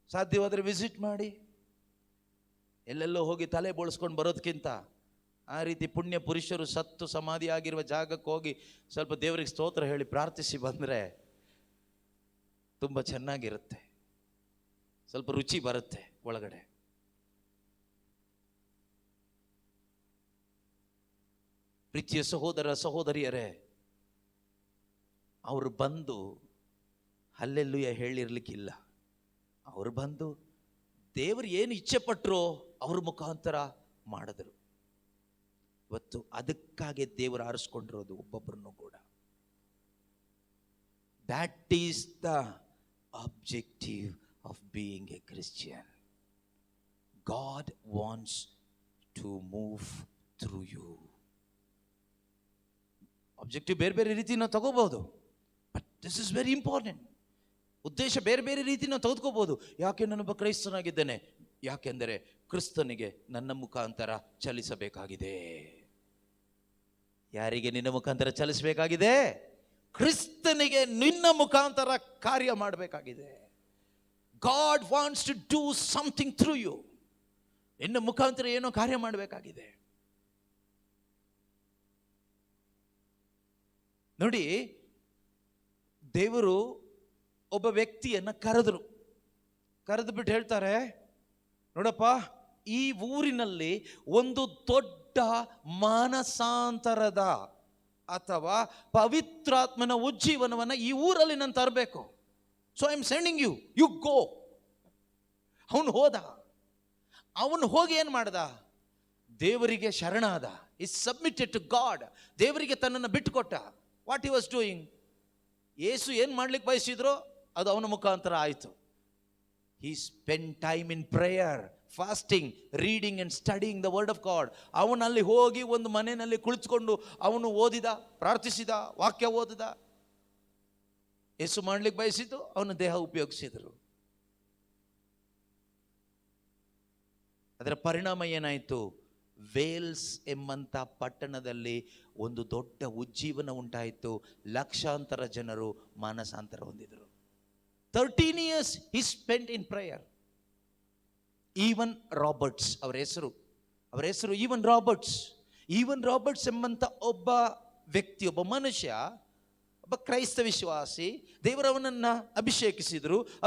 ಸಾಧ್ಯವಾದರೆ ವಿಸಿಟ್ ಮಾಡಿ. ಎಲ್ಲೆಲ್ಲೋ ಹೋಗಿ ತಲೆ ಬೋಳಿಸ್ಕೊಂಡು ಬರೋದಕ್ಕಿಂತ ಆ ರೀತಿ ಪುಣ್ಯ ಪುರುಷರು ಸತ್ತು ಸಮಾಧಿ ಆಗಿರುವ ಜಾಗಕ್ಕೆ ಹೋಗಿ ಸ್ವಲ್ಪ ದೇವರಿಗೆ ಸ್ತೋತ್ರ ಹೇಳಿ ಪ್ರಾರ್ಥಿಸಿ ಬಂದರೆ ತುಂಬ ಚೆನ್ನಾಗಿರುತ್ತೆ, ಸ್ವಲ್ಪ ರುಚಿ ಬರುತ್ತೆ ಒಳಗಡೆ. ಪ್ರೀತಿಯ ಸಹೋದರ ಸಹೋದರಿಯರೇ, ಅವರು ಬಂದು ಹಲ್ಲೆಲ್ಲೂಯ ಹೇಳಿರ್ಲಿಕ್ಕಿಲ್ಲ. ಅವರು ಬಂದು ದೇವರು ಏನು ಇಚ್ಛೆ ಪಟ್ಟರೋ ಅವ್ರ ಮುಖಾಂತರ ಮಾಡಿದ್ರು. ಇವತ್ತು ಅದಕ್ಕಾಗಿ ದೇವರು ಆರಿಸ್ಕೊಂಡಿರೋದು ಒಬ್ಬೊಬ್ಬರನ್ನು ಕೂಡ. That is the objective of being a Christian. God wants to move through you. Objective ಬೇರೆ ಬೇರೆ ರೀತಿ ನಾವು ತಗೋಬಹುದು, but this is very important. ಉದ್ದೇಶ ಬೇರೆ ಬೇರೆ ರೀತಿ ನಾವು ತೆಗೆದುಕೋಬಹುದು. ಯಾಕೆ ನಾನೊಬ್ಬ ಕ್ರೈಸ್ತನಾಗಿದ್ದೇನೆ? ಯಾಕೆಂದರೆ ಕ್ರಿಸ್ತನಿಗೆ ನನ್ನ ಮುಖಾಂತರ ಚಲಿಸಬೇಕಾಗಿದೆ. ಯಾರಿಗೆ ನಿನ್ನ ಮುಖಾಂತರ ಚಲಿಸಬೇಕಾಗಿದೆ? ಕ್ರಿಸ್ತನಿಗೆ ನಿನ್ನ ಮುಖಾಂತರ ಕಾರ್ಯ ಮಾಡಬೇಕಾಗಿದೆ. God wants to do something through you. ನಿನ್ನ ಮುಖಾಂತರ ಏನೋ ಕಾರ್ಯ ಮಾಡಬೇಕಾಗಿದೆ. ನೋಡಿ, ದೇವರು ಒಬ್ಬ ವ್ಯಕ್ತಿಯನ್ನ ಕರೆದು ಬಿಟ್ಟು ಹೇಳ್ತಾರೆ, ನೋಡಪ್ಪ, ಈ ಊರಿನಲ್ಲಿ ಒಂದು ದೊಡ್ಡ ಮಾನಸಾಂತರದ ಅಥವಾ ಪವಿತ್ರಾತ್ಮನ ಉಜ್ಜೀವನವನ್ನ ಈ ಊರಲ್ಲಿ ನಾನು ತರಬೇಕು. So I am sending you, you go. ಅವನು ಹೋಗಿ ಏನು ಮಾಡ್ದ? ದೇವರಿಗೆ ಶರಣಾದ. Is submitted to God. ದೇವರಿಗೆ ತನ್ನನ್ನು ಬಿಟ್ಟುಕೊಟ್ಟ. What he was doing? ಯೇಸು ಏನು ಮಾಡ್ಲಿಕ್ಕೆ ಬಯಸಿದ್ರೋ ಅದು ಅವನ ಮುಖಾಂತರ ಆಯಿತು. He spent time in prayer, fasting, reading and studying the word of God. ಅವನಲ್ಲಿ ಹೋಗಿ ಒಂದು ಮನೆಯಲ್ಲಿ ಕುಳಿತುಕೊಂಡು ಅವನು ಓದಿದ, ಪ್ರಾರ್ಥಿಸಿದ, ವಾಕ್ಯ ಓದಿದ. ಯೇಸು ಮಾಡ್ಲಿಕ್ಕೆ ಬಯಸಿದ್ದು ಅವನ ದೇಹ ಉಪಯೋಗಿಸಿದರು. ಅದರ ಪರಿಣಾಮ ಏನಾಯಿತು? ವೇಲ್ಸ್ ಎಂಬಂತ ಪಟ್ಟಣದಲ್ಲಿ ಒಂದು ದೊಡ್ಡ ಉಜ್ಜೀವನ ಉಂಟಾಯಿತು. ಲಕ್ಷಾಂತರ ಜನರು ಮಾನಸಾಂತರ ಹೊಂದಿದರು. 13 years he spent in prayer. Even Roberts ಅವರ ಹೆಸರು ಈವನ್ ರಾಬರ್ಟ್ಸ್ ಎಂಬಂತ ಒಬ್ಬ ವ್ಯಕ್ತಿ, ಒಬ್ಬ ಮನುಷ್ಯ, ಒಬ್ಬ ಕ್ರೈಸ್ತ ವಿಶ್ವಾಸಿ. ದೇವರವನನ್ನ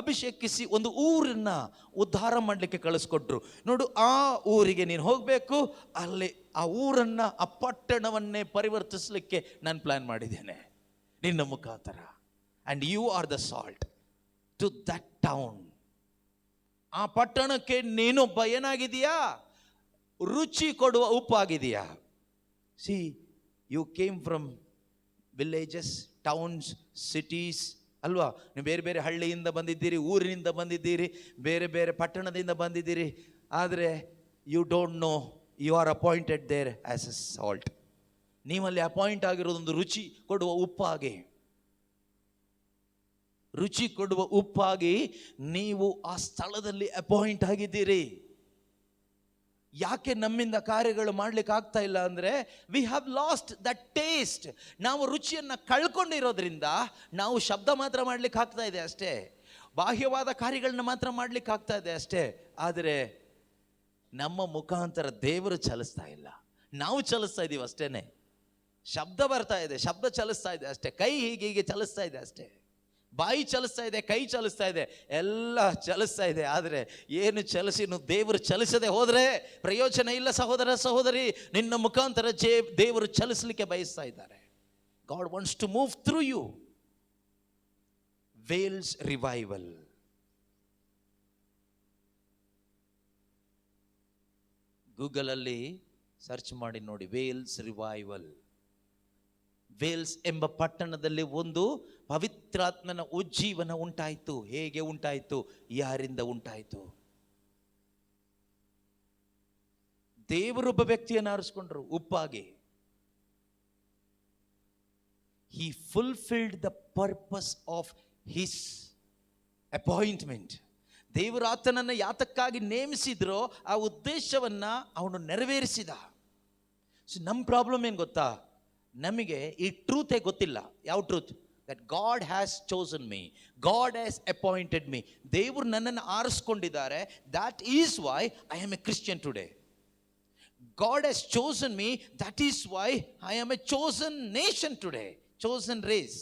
ಅಭಿಷೇಕಿಸಿ ಒಂದು ಊರನ್ನ ಉದ್ಧಾರ ಮಾಡಲಿಕ್ಕೆ ಕಳಿಸ್ಕೊಟ್ರು. ನೋಡು, ಆ ಊರಿಗೆ ನೀನು ಹೋಗಬೇಕು. ಅಲ್ಲಿ ಆ ಊರನ್ನ, ಆ ಪಟ್ಟಣವನ್ನೇ ಪರಿವರ್ತಿಸಲಿಕ್ಕೆ ನಾನು ಪ್ಲಾನ್ ಮಾಡಿದ್ದೇನೆ ನಿನ್ನ ಮುಖಾಂತರ. And you are the salt to that town. ಆ ಪಟ್ಟಣಕ್ಕೆ ನೀನೊಬ್ಬ ಏನಾಗಿದೆಯಾ? ರುಚಿ ಕೊಡುವ ಉಪ್ಪಾಗಿದೆಯಾ? See, you came from villages, towns, cities ಅಲ್ವಾ? ನೀವು ಬೇರೆ ಬೇರೆ ಹಳ್ಳಿಯಿಂದ ಬಂದಿದ್ದೀರಿ, ಊರಿನಿಂದ ಬಂದಿದ್ದೀರಿ, ಬೇರೆ ಬೇರೆ ಪಟ್ಟಣದಿಂದ ಬಂದಿದ್ದೀರಿ. ಆದರೆ you don't know you are appointed there as a salt. ನೀವಲ್ಲಿ ಅಪಾಯಿಂಟ್ ಆಗಿರೋದೊಂದು ರುಚಿ ಕೊಡುವ ಉಪ್ಪಾಗಿ ನೀವು ಆ ಸ್ಥಳದಲ್ಲಿ ಅಪಾಯಿಂಟ್ ಆಗಿದ್ದೀರಿ. ಯಾಕೆ ನಮ್ಮಿಂದ ಕಾರ್ಯಗಳು ಮಾಡ್ಲಿಕ್ಕೆ ಆಗ್ತಾ ಇಲ್ಲ ಅಂದರೆ V have last that taste. ನಾವು ರುಚಿಯನ್ನು ಕಳ್ಕೊಂಡಿರೋದ್ರಿಂದ ನಾವು ಶಬ್ದ ಮಾತ್ರ ಮಾಡ್ಲಿಕ್ಕೆ ಆಗ್ತಾ ಇದೆ ಅಷ್ಟೇ, ಬಾಹ್ಯವಾದ ಕಾರ್ಯಗಳನ್ನ ಮಾತ್ರ ಮಾಡ್ಲಿಕ್ಕೆ ಆಗ್ತಾ ಇದೆ ಅಷ್ಟೇ. ಆದರೆ ನಮ್ಮ ಮುಖಾಂತರ ದೇವರು ಚಲಿಸ್ತಾ ಇಲ್ಲ, ನಾವು ಚಲಿಸ್ತಾ ಇದ್ದೀವಿ ಅಷ್ಟೇನೆ. ಶಬ್ದ ಬರ್ತಾ ಇದೆ, ಶಬ್ದ ಚಲಿಸ್ತಾ ಇದೆ ಅಷ್ಟೇ, ಕೈ ಹೀಗೆ ಚಲಿಸ್ತಾ ಇದೆ ಅಷ್ಟೇ, ಬಾಯಿ ಚಲಿಸ್ತಾ ಇದೆ, ಕೈ ಚಲಿಸ್ತಾ ಇದೆ, ಎಲ್ಲ ಚಲಿಸ್ತಾ ಇದೆ. ಆದರೆ ಏನು ಚಲಿಸಿನು ದೇವರು ಚಲಿಸದೆ ಹೋದರೆ ಪ್ರಯೋಜನ ಇಲ್ಲ. ಸಹೋದರ ಸಹೋದರಿ, ನಿನ್ನ ಮುಖಾಂತರ ದೇವರು ಚಲಿಸಲಿಕ್ಕೆ ಬಯಸ್ತಾ ಇದ್ದಾರೆ. God wants to move through you. Wales revival. ಗೂಗಲಲ್ಲಿ ಸರ್ಚ್ ಮಾಡಿ ನೋಡಿ, ವೇಲ್ಸ್ ರಿವೈವಲ್. ವೇಲ್ಸ್ ಎಂಬ ಪಟ್ಟಣದಲ್ಲಿ ಒಂದು ಪವಿತ್ರಾತ್ಮನ ಉಜ್ಜೀವನ ಉಂಟಾಯಿತು. ಹೇಗೆ ಉಂಟಾಯಿತು? ಯಾರಿಂದ ಉಂಟಾಯಿತು? ದೇವರೊಬ್ಬ ವ್ಯಕ್ತಿಯನ್ನು ಆರಿಸ್ಕೊಂಡ್ರು ಉಪ್ಪಾಗಿ. He fulfilled the purpose of his appointment. ದೇವರು ಆತನನ್ನು ಯಾತಕ್ಕಾಗಿ ನೇಮಿಸಿದ್ರೋ ಆ ಉದ್ದೇಶವನ್ನ ಅವನು ನೆರವೇರಿಸಿದ. ನಮ್ಮ ಪ್ರಾಬ್ಲಮ್ ಏನು ಗೊತ್ತಾ? ನಮಗೆ ಈ ಟ್ರೂತೇ ಗೊತ್ತಿಲ್ಲ. ಯಾವ truth? that God has chosen me, God has appointed me. ದೇವರು ನನ್ನನ್ನು ಆರಿಸ್ಕೊಂಡಿದ್ದಾರೆ. That is why I am a Christian today. God has chosen me, that is why I am a chosen nation today, chosen race.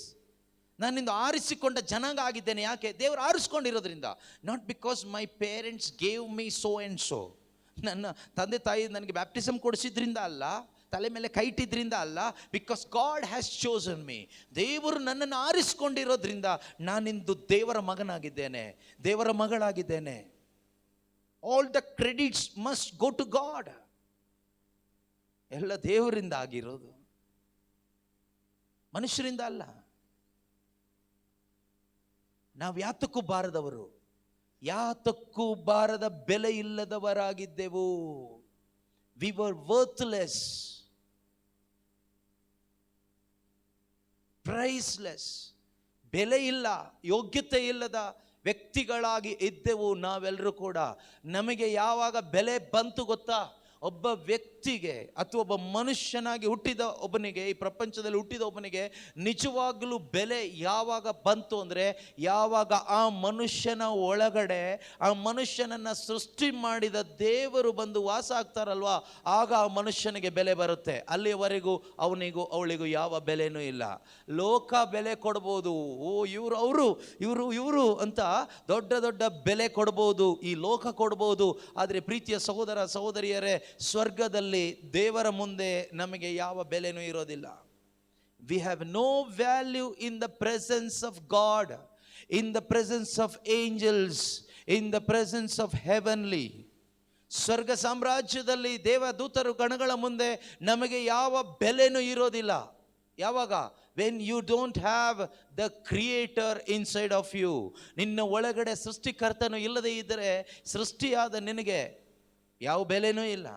ನಾನಿಂದು ಆರಿಸಿಕೊಂಡ ಜನಾಂಗ ಆಗಿದ್ದೇನೆ. ಯಾಕೆ? ದೇವರು ಆರಿಸ್ಕೊಂಡಿರೋದ್ರಿಂದ. Not because my parents gave me so and so. ನನ್ನ ತಂದೆ ತಾಯಿ ನನಗೆ ಬ್ಯಾಪ್ಟಿಸಮ್ ಕೊಡಿಸಿದ್ರಿಂದ ಅಲ್ಲ, ತಲೆ ಮೇಲೆ ಕೈ ಇಟ್ಟಿದ್ರಿಂದ ಅಲ್ಲ. Because God has chosen me. ದೇವರು ನನ್ನನ್ನು ಆರಿಸ್ಕೊಂಡಿರೋದ್ರಿಂದ ನಾನಿಂದು ದೇವರ ಮಗನಾಗಿದ್ದೇನೆ, ದೇವರ ಮಗಳಾಗಿದ್ದೇನೆ. All the credits must go to God. ಎಲ್ಲ ದೇವರಿಂದ ಆಗಿರೋದು, ಮನುಷ್ಯರಿಂದ ಅಲ್ಲ. ನಾವು ಯಾತಕ್ಕೂ ಬಾರದವರು, ಯಾತಕ್ಕೂ ಬಾರದ ಬೆಲೆ ಇಲ್ಲದವರಾಗಿದ್ದೆವು. ವಿ ವರ್ ವರ್ತ್ಲೆಸ್, ಪ್ರೈಸ್ಲೆಸ್, ಬೆಲೆ ಇಲ್ಲ, ಯೋಗ್ಯತೆ ಇಲ್ಲದ ವ್ಯಕ್ತಿಗಳಾಗಿ ಇದ್ದೆವು ನಾವೆಲ್ಲರೂ ಕೂಡ. ನಮಗೆ ಯಾವಾಗ ಬೆಲೆ ಬಂತು ಗೊತ್ತಾ? ಒಬ್ಬ ವ್ಯಕ್ತಿಗೆ ಅಥವಾ ಒಬ್ಬ ಮನುಷ್ಯನಾಗಿ ಹುಟ್ಟಿದ ಒಬ್ಬನಿಗೆ, ಈ ಪ್ರಪಂಚದಲ್ಲಿ ಹುಟ್ಟಿದ ಒಬ್ಬನಿಗೆ ನಿಜವಾಗಲೂ ಬೆಲೆ ಯಾವಾಗ ಬಂತು ಅಂದರೆ, ಯಾವಾಗ ಆ ಮನುಷ್ಯನ ಒಳಗಡೆ ಆ ಮನುಷ್ಯನನ್ನು ಸೃಷ್ಟಿ ಮಾಡಿದ ದೇವರು ಬಂದು ವಾಸ ಆಗ್ತಾರಲ್ವಾ, ಆಗ ಆ ಮನುಷ್ಯನಿಗೆ ಬೆಲೆ ಬರುತ್ತೆ. ಅಲ್ಲಿಯವರೆಗೂ ಅವನಿಗೂ ಅವಳಿಗೂ ಯಾವ ಬೆಲೆನೂ ಇಲ್ಲ. ಲೋಕ ಬೆಲೆ ಕೊಡ್ಬೋದು, ಓ ಇವರು ಅವರು ಇವರು ಇವರು ಅಂತ ದೊಡ್ಡ ದೊಡ್ಡ ಬೆಲೆ ಕೊಡ್ಬೋದು, ಈ ಲೋಕ ಕೊಡ್ಬೋದು. ಆದರೆ ಪ್ರೀತಿಯ ಸಹೋದರ ಸಹೋದರಿಯರೇ, ಸ್ವರ್ಗದಲ್ಲಿ ದೇವರ ಮುಂದೆ ನಮಗೆ ಯಾವ ಬೆಲೆನೂ ಇರೋದಿಲ್ಲ. We have no value in the presence of God, in the presence of angels, in the presence of heavenly. ಸ್ವರ್ಗ ಸಾಮ್ರಾಜ್ಯದಲ್ಲಿ ದೇವದೂತರು ಗಣಗಳ ಮುಂದೆ ನಮಗೆ ಯಾವ ಬೆಲೆನೂ ಇರೋದಿಲ್ಲ. ಯಾವಾಗ? when you don't have the creator inside of you. ನಿನ್ನ ಒಳಗಡೆ ಸೃಷ್ಟಿಕರ್ತನು ಇಲ್ಲದೆ ಇದ್ದರೆ ಸೃಷ್ಟಿಯಾದ ನಿನಗೆ ಯಾವ ಬೆಲೆನೂ ಇಲ್ಲ.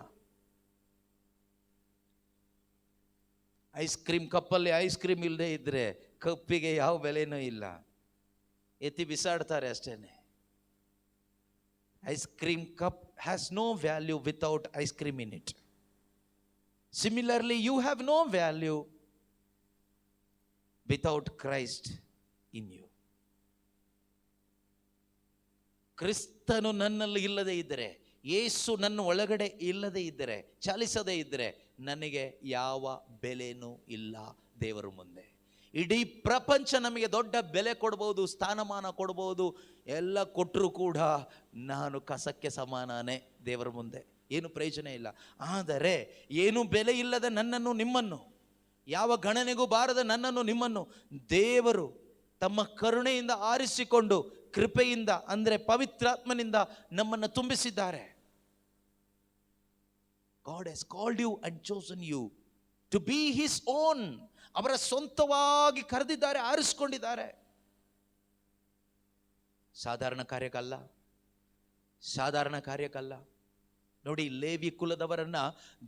ಐಸ್ ಕ್ರೀಮ್ ಕಪ್ಪಲ್ಲಿ ಐಸ್ ಕ್ರೀಮ್ ಇಲ್ಲದೆ ಇದ್ದರೆ ಕಪ್ಪಿಗೆ ಯಾವ ಬೆಲೆನೂ ಇಲ್ಲ, ಎತ್ತಿ ಬಿಸಾಡ್ತಾರೆ ಅಷ್ಟೇನೆ. Ice cream cup has no value without ice cream in it. Similarly you have no value without Christ in you. ಕ್ರಿಸ್ತನು ನನ್ನಲ್ಲಿ ಇಲ್ಲದೆ ಇದ್ದರೆ, ಯೇಸು ನನ್ನ ಒಳಗಡೆ ಇಲ್ಲದೆ ಇದ್ದರೆ, ಚಾಲಿಸದೇ ಇದ್ದರೆ ನನಗೆ ಯಾವ ಬೆಲೆನೂ ಇಲ್ಲ ದೇವರ ಮುಂದೆ. ಇಡೀ ಪ್ರಪಂಚ ನಮಗೆ ದೊಡ್ಡ ಬೆಲೆ ಕೊಡ್ಬೋದು, ಸ್ಥಾನಮಾನ ಕೊಡ್ಬೋದು, ಎಲ್ಲ ಕೊಟ್ಟರೂ ಕೂಡ ನಾನು ಕಸಕ್ಕೆ ಸಮಾನನೇ ದೇವರ ಮುಂದೆ, ಏನು ಪ್ರಯೋಜನ ಇಲ್ಲ. ಆದರೆ ಏನು ಬೆಲೆ ಇಲ್ಲದ ನನ್ನನ್ನು ನಿಮ್ಮನ್ನು, ಯಾವ ಗಣನೆಗೂ ಬಾರದ ನನ್ನನ್ನು ನಿಮ್ಮನ್ನು ದೇವರು ತಮ್ಮ ಕರುಣೆಯಿಂದ ಆರಿಸಿಕೊಂಡು ಕೃಪೆಯಿಂದ ಅಂದರೆ ಪವಿತ್ರಾತ್ಮನಿಂದ ನಮ್ಮನ್ನು ತುಂಬಿಸಿದ್ದಾರೆ. God has called you and chosen you to be his own. ಅವರ ಸ್ವಂತವಾಗಿ ಕರೆದಿದ್ದಾರೆ, ಆರಿಸಿಕೊಂಡಿದ್ದಾರೆ. ಸಾಧಾರಣ ಕಾರ್ಯಕ್ಕಲ್ಲ, ಸಾಧಾರಣ ಕಾರ್ಯಕ್ಕಲ್ಲ. ನೋಡಿ, ಲೇವಿ ಕುಲದವರನ್ನ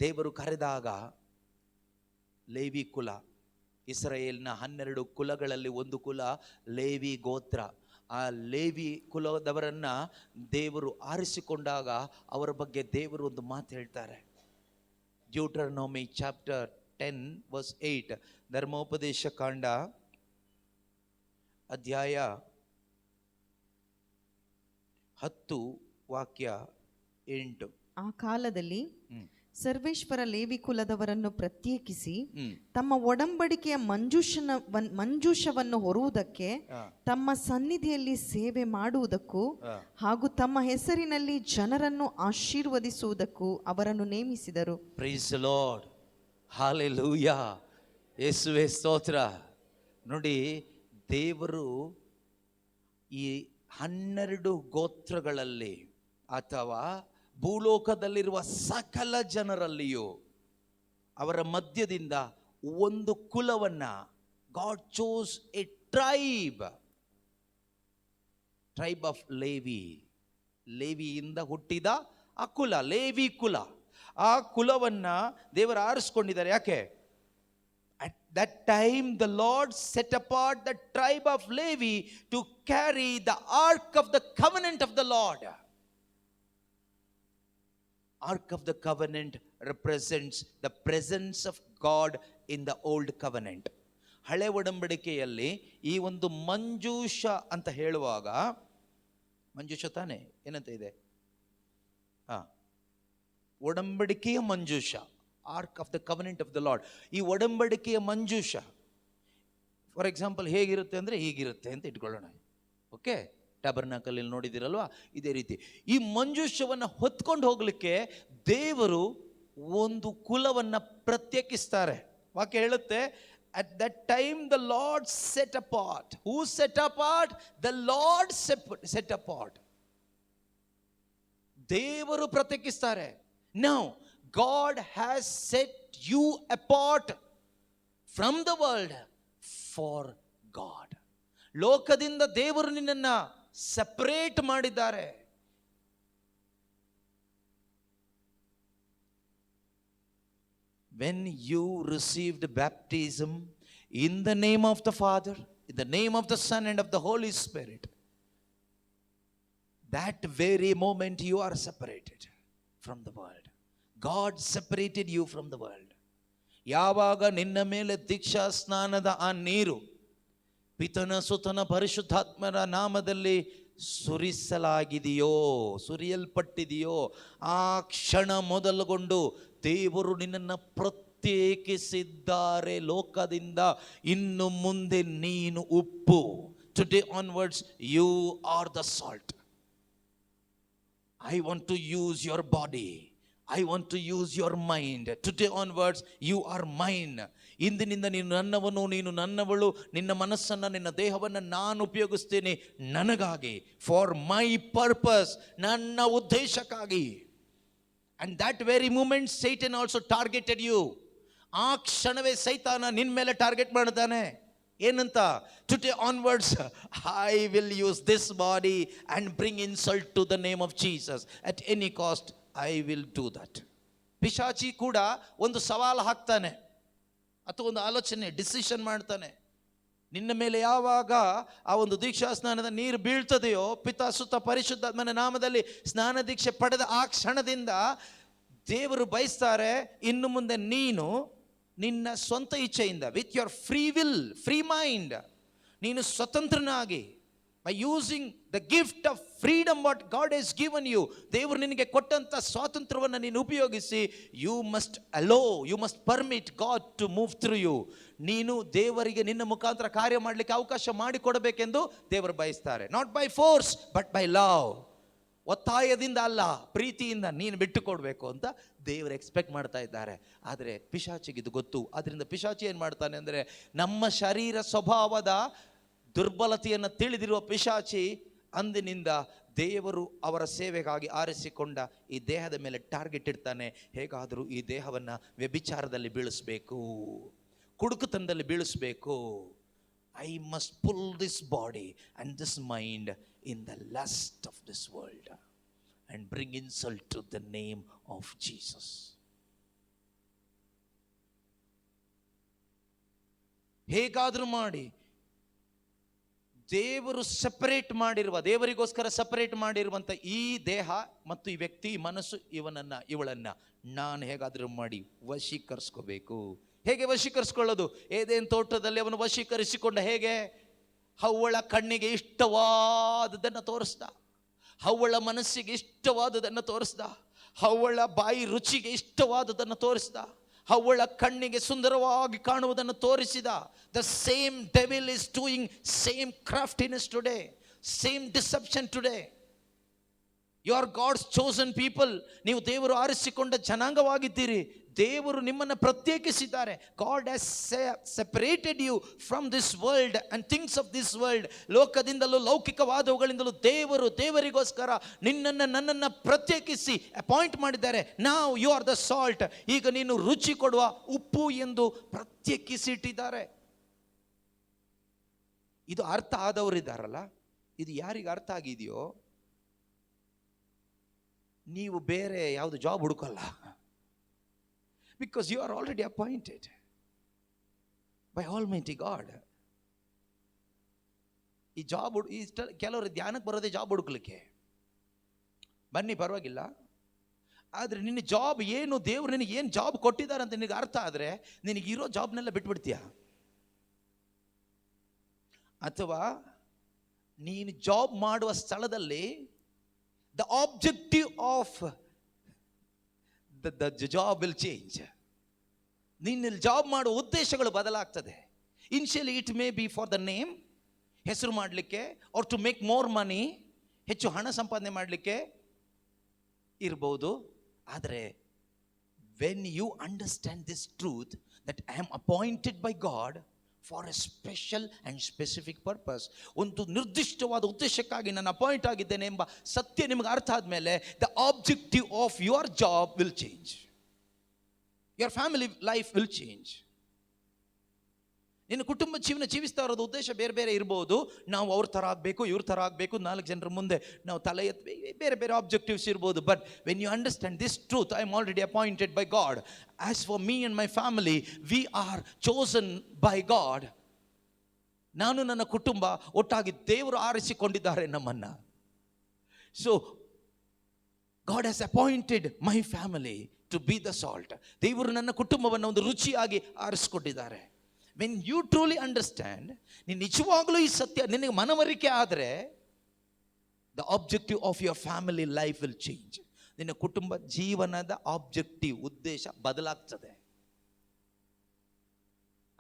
ದೇವರು ಕರೆದಾಗ, ಲೇವಿ ಕುಲ ಇಸ್ರಾಯೇಲ್ನ 12 ಕುಲಗಳಲ್ಲಿ ಒಂದು ಕುಲ ಲೇವಿ ಗೋತ್ರ. ಆ ಲೇವಿ ಕುಲದವರನ್ನ ದೇವರು ಆರಿಸಿಕೊಂಡಾಗ ಅವರ ಬಗ್ಗೆ ದೇವರು ಒಂದು ಮಾತು ಹೇಳ್ತಾರೆ. ಡ್ಯೂಟರನೋಮಿ ಚಾಪ್ಟರ್ 10 verse 8, ಧರ್ಮೋಪದೇಶ ಕಾಂಡ ಅಧ್ಯಾಯ 10 ವಾಕ್ಯ 8. ಆ ಕಾಲದಲ್ಲಿ ಸರ್ವೇಶ್ವರ ಲೇವಿ ಕುಲದವರನ್ನು ಪ್ರತ್ಯೇಕಿಸಿ ತಮ್ಮ ಒಡಂಬಡಿಕೆಯ ಮಂಜೂಷವನ್ನು ಹೊರುವುದಕ್ಕೆ, ತಮ್ಮ ಸನ್ನಿಧಿಯಲ್ಲಿ ಸೇವೆ ಮಾಡುವುದಕ್ಕೂ ಹಾಗೂ ತಮ್ಮ ಹೆಸರಿನಲ್ಲಿ ಜನರನ್ನು ಆಶೀರ್ವದಿಸುವುದಕ್ಕೂ ಅವರನ್ನು ನೇಮಿಸಿದರು. ಪ್ರೈಸ್ ದಿ ಲಾರ್ಡ್, ಹಲ್ಲೆಲೂಯಾ, ಯೇಸುವೇ ಸ್ತೋತ್ರ. ನೋಡಿ, ದೇವರು ಈ 12 ಗೋತ್ರಗಳಲ್ಲಿ ಅಥವಾ ಭೂಲೋಕದಲ್ಲಿರುವ ಸಕಲ ಜನರಲ್ಲಿಯೂ ಅವರ ಮಧ್ಯದಿಂದ ಒಂದು ಕುಲವನ್ನ, God chose a tribe of Levi. ಲೇವಿಯಿಂದ ಹುಟ್ಟಿದ ಆ ಕುಲ, ಲೇವಿ ಕುಲ. ಆ ಕುಲವನ್ನ ದೇವರು ಆರಿಸ್ಕೊಂಡಿದ್ದಾರೆ. ಯಾಕೆ? At that time the Lord set apart the tribe of Levi to carry the ark of the covenant of the Lord. Ark of the covenant represents the presence of God in the old covenant. ಹಳೆ ಒಡಂಬಡಿಕೆಯಲ್ಲಿ ಈ ಒಂದು ಮಂಜೂಷ ಅಂತ ಹೇಳುವಾಗ, ಮಂಜೂಷ ತಾನೇ ಏನಂತ ಇದೆ, ಒಡಂಬಡಿಕೆಯ ಮಂಜೂಷ, ark of the covenant of the Lord. ಈ ಒಡಂಬಡಿಕೆಯ ಮಂಜೂಷ ಫಾರ್ ಎಕ್ಸಾಂಪಲ್ ಹೇಗಿರುತ್ತೆ ಅಂದರೆ ಹೀಗಿರುತ್ತೆ ಅಂತ ಇಟ್ಕೊಳ್ಳೋಣ. ಓಕೆ, ಟ್ಯಾಬರ್ನಾಕಲ್ ನೋಡಿದಿರಲ್ವಾ, ಇದೇ ರೀತಿ ಈ ಮಂಜೂಷವನ್ನು ಹೊತ್ಕೊಂಡು ಹೋಗ್ಲಿಕ್ಕೆ ದೇವರು ಒಂದು ಕುಲವನ್ನು ಪ್ರತ್ಯೇಕಿಸ್ತಾರೆ. ವಾಕ್ಯ ಹೇಳುತ್ತೆ, at that time the Lord set apart. Who set apart? The Lord set apart. ದೇವರು ಪ್ರತ್ಯೇಕಿಸ್ತಾರೆ. Now God has set you apart from the world for God. ಲೋಕದಿಂದ ದೇವರು ನಿನ್ನನ್ನ ಸೆಪರೇಟ್ ಮಾಡಿದ್ದಾರೆ. When you received baptism in the name of the Father, in the name of the Son and of the Holy Spirit, that very moment you are separated from the world. God separated you from the world. ಯಾವಾಗ ನಿನ್ನ ಮೇಲೆ ದೀಕ್ಷಾ ಸ್ನಾನದ ಆ ನೀರು ಪಿತನ ಸುತನ ಪರಿಶುದ್ಧಾತ್ಮರ ನಾಮದಲ್ಲಿ ಸುರಿಯಲ್ಪಟ್ಟಿದೆಯೋ, ಆ ಕ್ಷಣ ಮೊದಲುಗೊಂಡು ದೇವರು ನಿನ್ನನ್ನು ಪ್ರತ್ಯೇಕಿಸಿದ್ದಾರೆ ಲೋಕದಿಂದ. ಇನ್ನು ಮುಂದೆ ನೀನು ಉಪ್ಪು. Today onwards you are the salt. I want to use your body. I want to use your mind. Today onwards, you are mine. ಇಂದಿನಿಂದ ನೀನು ನನ್ನವನು, ನೀನು ನನ್ನವಳು. ನಿನ್ನ ಮನಸ್ಸನ್ನು, ನಿನ್ನ ದೇಹವನ್ನು ನಾನು ಉಪಯೋಗಿಸ್ತೇನೆ ನನಗಾಗಿ, ಫಾರ್ ಮೈ ಪರ್ಪಸ್, ನನ್ನ ಉದ್ದೇಶಕ್ಕಾಗಿ. And that very moment Satan also targeted you. ಆ ಕ್ಷಣವೇ ಸೈತಾನ ನಿನ್ನ ಮೇಲೆ ಟಾರ್ಗೆಟ್ ಮಾಡ್ತಾನೆ. ಏನಂತ? Today onwards I will use this body and bring insult to the name of Jesus at any cost. I will do that. ಪಿಶಾಚಿ ಕೂಡ ಒಂದು ಸವಾಲು ಹಾಕ್ತಾನೆ ಅಥವಾ ಒಂದು ಆಲೋಚನೆ, ಡಿಸಿಷನ್ ಮಾಡ್ತಾನೆ. ನಿನ್ನ ಮೇಲೆ ಯಾವಾಗ ಆ ಒಂದು ದೀಕ್ಷಾ ಸ್ನಾನದ ನೀರು ಬೀಳ್ತದೆಯೋ, ಪಿತಾ ಸುತ್ತ ಪರಿಶುದ್ಧಾತ್ಮನ ನಾಮದಲ್ಲಿ ಸ್ನಾನ ದೀಕ್ಷೆ ಪಡೆದ ಆ ಕ್ಷಣದಿಂದ ದೇವರು ಬಯಸ್ತಾರೆ, ಇನ್ನು ಮುಂದೆ ನೀನು ನಿನ್ನ ಸ್ವಂತ ಇಚ್ಛೆಯಿಂದ, with your free will, free mind, ನೀನು ಸ್ವತಂತ್ರನಾಗಿ, by using the gift of freedom what God has given you, ದೇವರು ನಿನಗೆ ಕೊಟ್ಟಂತ ಸ್ವಾತಂತ್ರ್ಯವನ್ನು ನೀನು ಉಪಯೋಗಿಸಿ, you must allow, you must permit God to move through you. ನೀನು ದೇವರಿಗೆ ನಿನ್ನ ಮುಖಾಂತರ ಕಾರ್ಯ ಮಾಡಲಿಕ್ಕೆ ಅವಕಾಶ ಮಾಡಿಕೊಡಬೇಕೆಂದು ದೇವರು ಬಯಸ್ತಾರೆ. not by force but by love. ಒತ್ತಾಯದಿಂದ ಅಲ್ಲ, ಪ್ರೀತಿಯಿಂದ ನೀನು ಬಿಟ್ಟು ಕೊಡಬೇಕು ಅಂತ ದೇವರು ಎಕ್ಸ್ಪೆಕ್ಟ್ ಮಾಡ್ತಾ ಇದ್ದಾರೆ. ಆದರೆ ಪಿಶಾಚಿಗೆ ಇದು ಗೊತ್ತು. ಅದರಿಂದ ಪಿಶಾಚಿ ಏನು ಮಾಡ್ತಾನೆ ಅಂದರೆ, ನಮ್ಮ ಶರೀರ ಸ್ವಭಾವದ ದುರ್ಬಲತೆಯನ್ನು ತಿಳಿದಿರುವ ಪಿಶಾಚಿ ಅಂದಿನಿಂದ ದೇವರು ಅವರ ಸೇವೆಗಾಗಿ ಆರಿಸಿಕೊಂಡ ಈ ದೇಹದ ಮೇಲೆ ಟಾರ್ಗೆಟ್ ಇಡ್ತಾನೆ. ಹೇಗಾದರೂ ಈ ದೇಹವನ್ನು ವ್ಯಭಿಚಾರದಲ್ಲಿ ಬೀಳಿಸಬೇಕು, ಕುಡುಕುತನದಲ್ಲಿ ಬೀಳಿಸಬೇಕು. I must pull this body and this mind in the lust of this world and bring insult to the name of Jesus. ಹೇಗಾದರೂ ಮಾಡಿ ದೇವರು ಸೆಪರೇಟ್ ಮಾಡಿರುವ, ದೇವರಿಗೋಸ್ಕರ ಸೆಪರೇಟ್ ಮಾಡಿರುವಂಥ ಈ ದೇಹ ಮತ್ತು ಈ ವ್ಯಕ್ತಿ, ಈ ಮನಸ್ಸು, ಇವಳನ್ನು ನಾನು ಹೇಗಾದರೂ ಮಾಡಿ ವಶೀಕರಿಸ್ಕೋಬೇಕು. ಹೇಗೆ ವಶೀಕರಿಸ್ಕೊಳ್ಳೋದು? ಏದೇನು ತೋಟದಲ್ಲಿ ಅವನು ವಶೀಕರಿಸಿಕೊಂಡ. ಹೇಗೆ? ಹವ್ವಳ ಕಣ್ಣಿಗೆ ಇಷ್ಟವಾದದನ್ನು ತೋರಿಸ್ದ, ಹವ್ವಳ ಮನಸ್ಸಿಗೆ ಇಷ್ಟವಾದದನ್ನು ತೋರಿಸ್ದ, ಹವ್ವಳ ಬಾಯಿ ರುಚಿಗೆ ಇಷ್ಟವಾದದನ್ನು ತೋರಿಸ್ದ, ಹವ್ವಳ ಕಣ್ಣಿಗೆ ಸುಂದರವಾಗಿ ಕಾಣುವುದನ್ನು ತೋರಿಸಿದ. The same devil is doing same craftiness today, same deception today. You are God's chosen people. ನೀವು ದೇವರು ಆರಿಸಿಕೊಂಡ ಜನಾಂಗವಾಗಿದ್ದೀರಿ. ದೇವರು ನಿಮ್ಮನ್ನು ಪ್ರತ್ಯೇಕಿಸಿದ್ದಾರೆ. God has separated you from this world and things of this world. ಲೋಕದಿಂದಲೂ ಲೌಕಿಕವಾದವುಗಳಿಂದಲೂ ದೇವರಿಗೋಸ್ಕರ ನಿನ್ನನ್ನು ನನ್ನನ್ನು ಪ್ರತ್ಯೇಕಿಸಿ ಅಪಾಯಿಂಟ್ ಮಾಡಿದ್ದಾರೆ. ನಾವ್ ಯು ಆರ್ ದ ಸಾಲ್ಟ್. ಈಗ ನೀನು ರುಚಿ ಕೊಡುವ ಉಪ್ಪು ಎಂದು ಪ್ರತ್ಯೇಕಿಸಿಟ್ಟಿದ್ದಾರೆ. ಇದು ಅರ್ಥ ಆದವರಿದ್ದಾರಲ್ಲ, ಇದು ಯಾರಿಗೆ ಅರ್ಥ ಆಗಿದೆಯೋ, ನೀವು ಬೇರೆ ಯಾವುದು ಜಾಬ್ ಹುಡುಕಲ್ಲ. Because you are already appointed by Almighty God. ಈ ಜಾಬ್ ಕೆಲವರು ಧ್ಯಾನಕ್ಕೆ ಬರೋದೇ ಜಾಬ್ ಹುಡುಕ್ಲಿಕ್ಕೆ. ಬನ್ನಿ, ಪರವಾಗಿಲ್ಲ. ಆದರೆ ನಿನ್ನ ಜಾಬ್ ಏನು, ದೇವರು ನಿನಗೆ ಏನು ಜಾಬ್ ಕೊಟ್ಟಿದ್ದಾರೆ ಅಂತ ನಿನಗೆ ಅರ್ಥ ಆದರೆ ನಿನಗಿರೋ ಜಾಬ್ನೆಲ್ಲ ಬಿಟ್ಬಿಡ್ತೀಯ. ಅಥವಾ ನೀನು ಜಾಬ್ ಮಾಡುವ ಸ್ಥಳದಲ್ಲಿ the objective of the job will change. ನೀನು ಜಾಬ್ ಮಾಡುವ ಉದ್ದೇಶಗಳು ಬದಲಾಗ್ತದೆ. Initially it may be for the name, ಹೆಸರು ಮಾಡಲಿಕ್ಕೆ, or to make more money, ಹೆಚ್ಚು ಹಣ ಸಂಪಾದನೆ ಮಾಡಲಿಕ್ಕೆ ಇರ್ಬೋದು. ಆದರೆ when you understand this truth that I am appointed by God for a special and specific purpose, ಒಂದು ನಿರ್ದಿಷ್ಟವಾದ ಉದ್ದೇಶಕ್ಕಾಗಿ ನಾನು ಅಪಾಯಿಂಟ್ ಆಗಿದ್ದೇನೆ ಎಂಬ ಸತ್ಯ ನಿಮಗೆ ಅರ್ಥ ಆದಮೇಲೆ the objective of your job will change, your family life will change. ನಿನ್ನ ಕುಟುಂಬ ಜೀವನ ಜೀವಿಸ್ತಾ ಇರೋದು ಉದ್ದೇಶ ಬೇರೆ ಬೇರೆ ಇರ್ಬೋದು. ನಾವು ಅವ್ರ ಥರ ಆಗಬೇಕು, ಇವ್ರ ಥರ ಆಗಬೇಕು, 4 ಜನರ ಮುಂದೆ ನಾವು ತಲೆ ಎತ್ತಿ, ಬೇರೆ ಬೇರೆ ಆಬ್ಜೆಕ್ಟಿವ್ಸ್ ಇರ್ಬೋದು. But when you understand this truth, I am already appointed by God. As for me and my family, we are chosen by God. ನಾನು ನನ್ನ ಕುಟುಂಬ ಒಟ್ಟಾಗಿ ದೇವರು ಆರಿಸಿಕೊಂಡಿದ್ದಾರೆ ನಮ್ಮನ್ನು. So God has appointed my family to be the salt. ದೇವರು ನನ್ನ ಕುಟುಂಬವನ್ನು ಒಂದು ರುಚಿಯಾಗಿ ಆರಿಸಿಕೊಂಡಿದ್ದಾರೆ. ವೆನ್ ಯು ಟ್ರೂಲಿ ಅಂಡರ್ಸ್ಟ್ಯಾಂಡ್, ನೀನು ನಿಜವಾಗಲೂ ಈ ಸತ್ಯ ನಿನಗೆ ಮನವರಿಕೆ ಆದರೆ, the objective of your family life will change. ನಿನ್ನ ಕುಟುಂಬ ಜೀವನದ ಆಬ್ಜೆಕ್ಟಿವ್ ಉದ್ದೇಶ ಬದಲಾಗ್ತದೆ.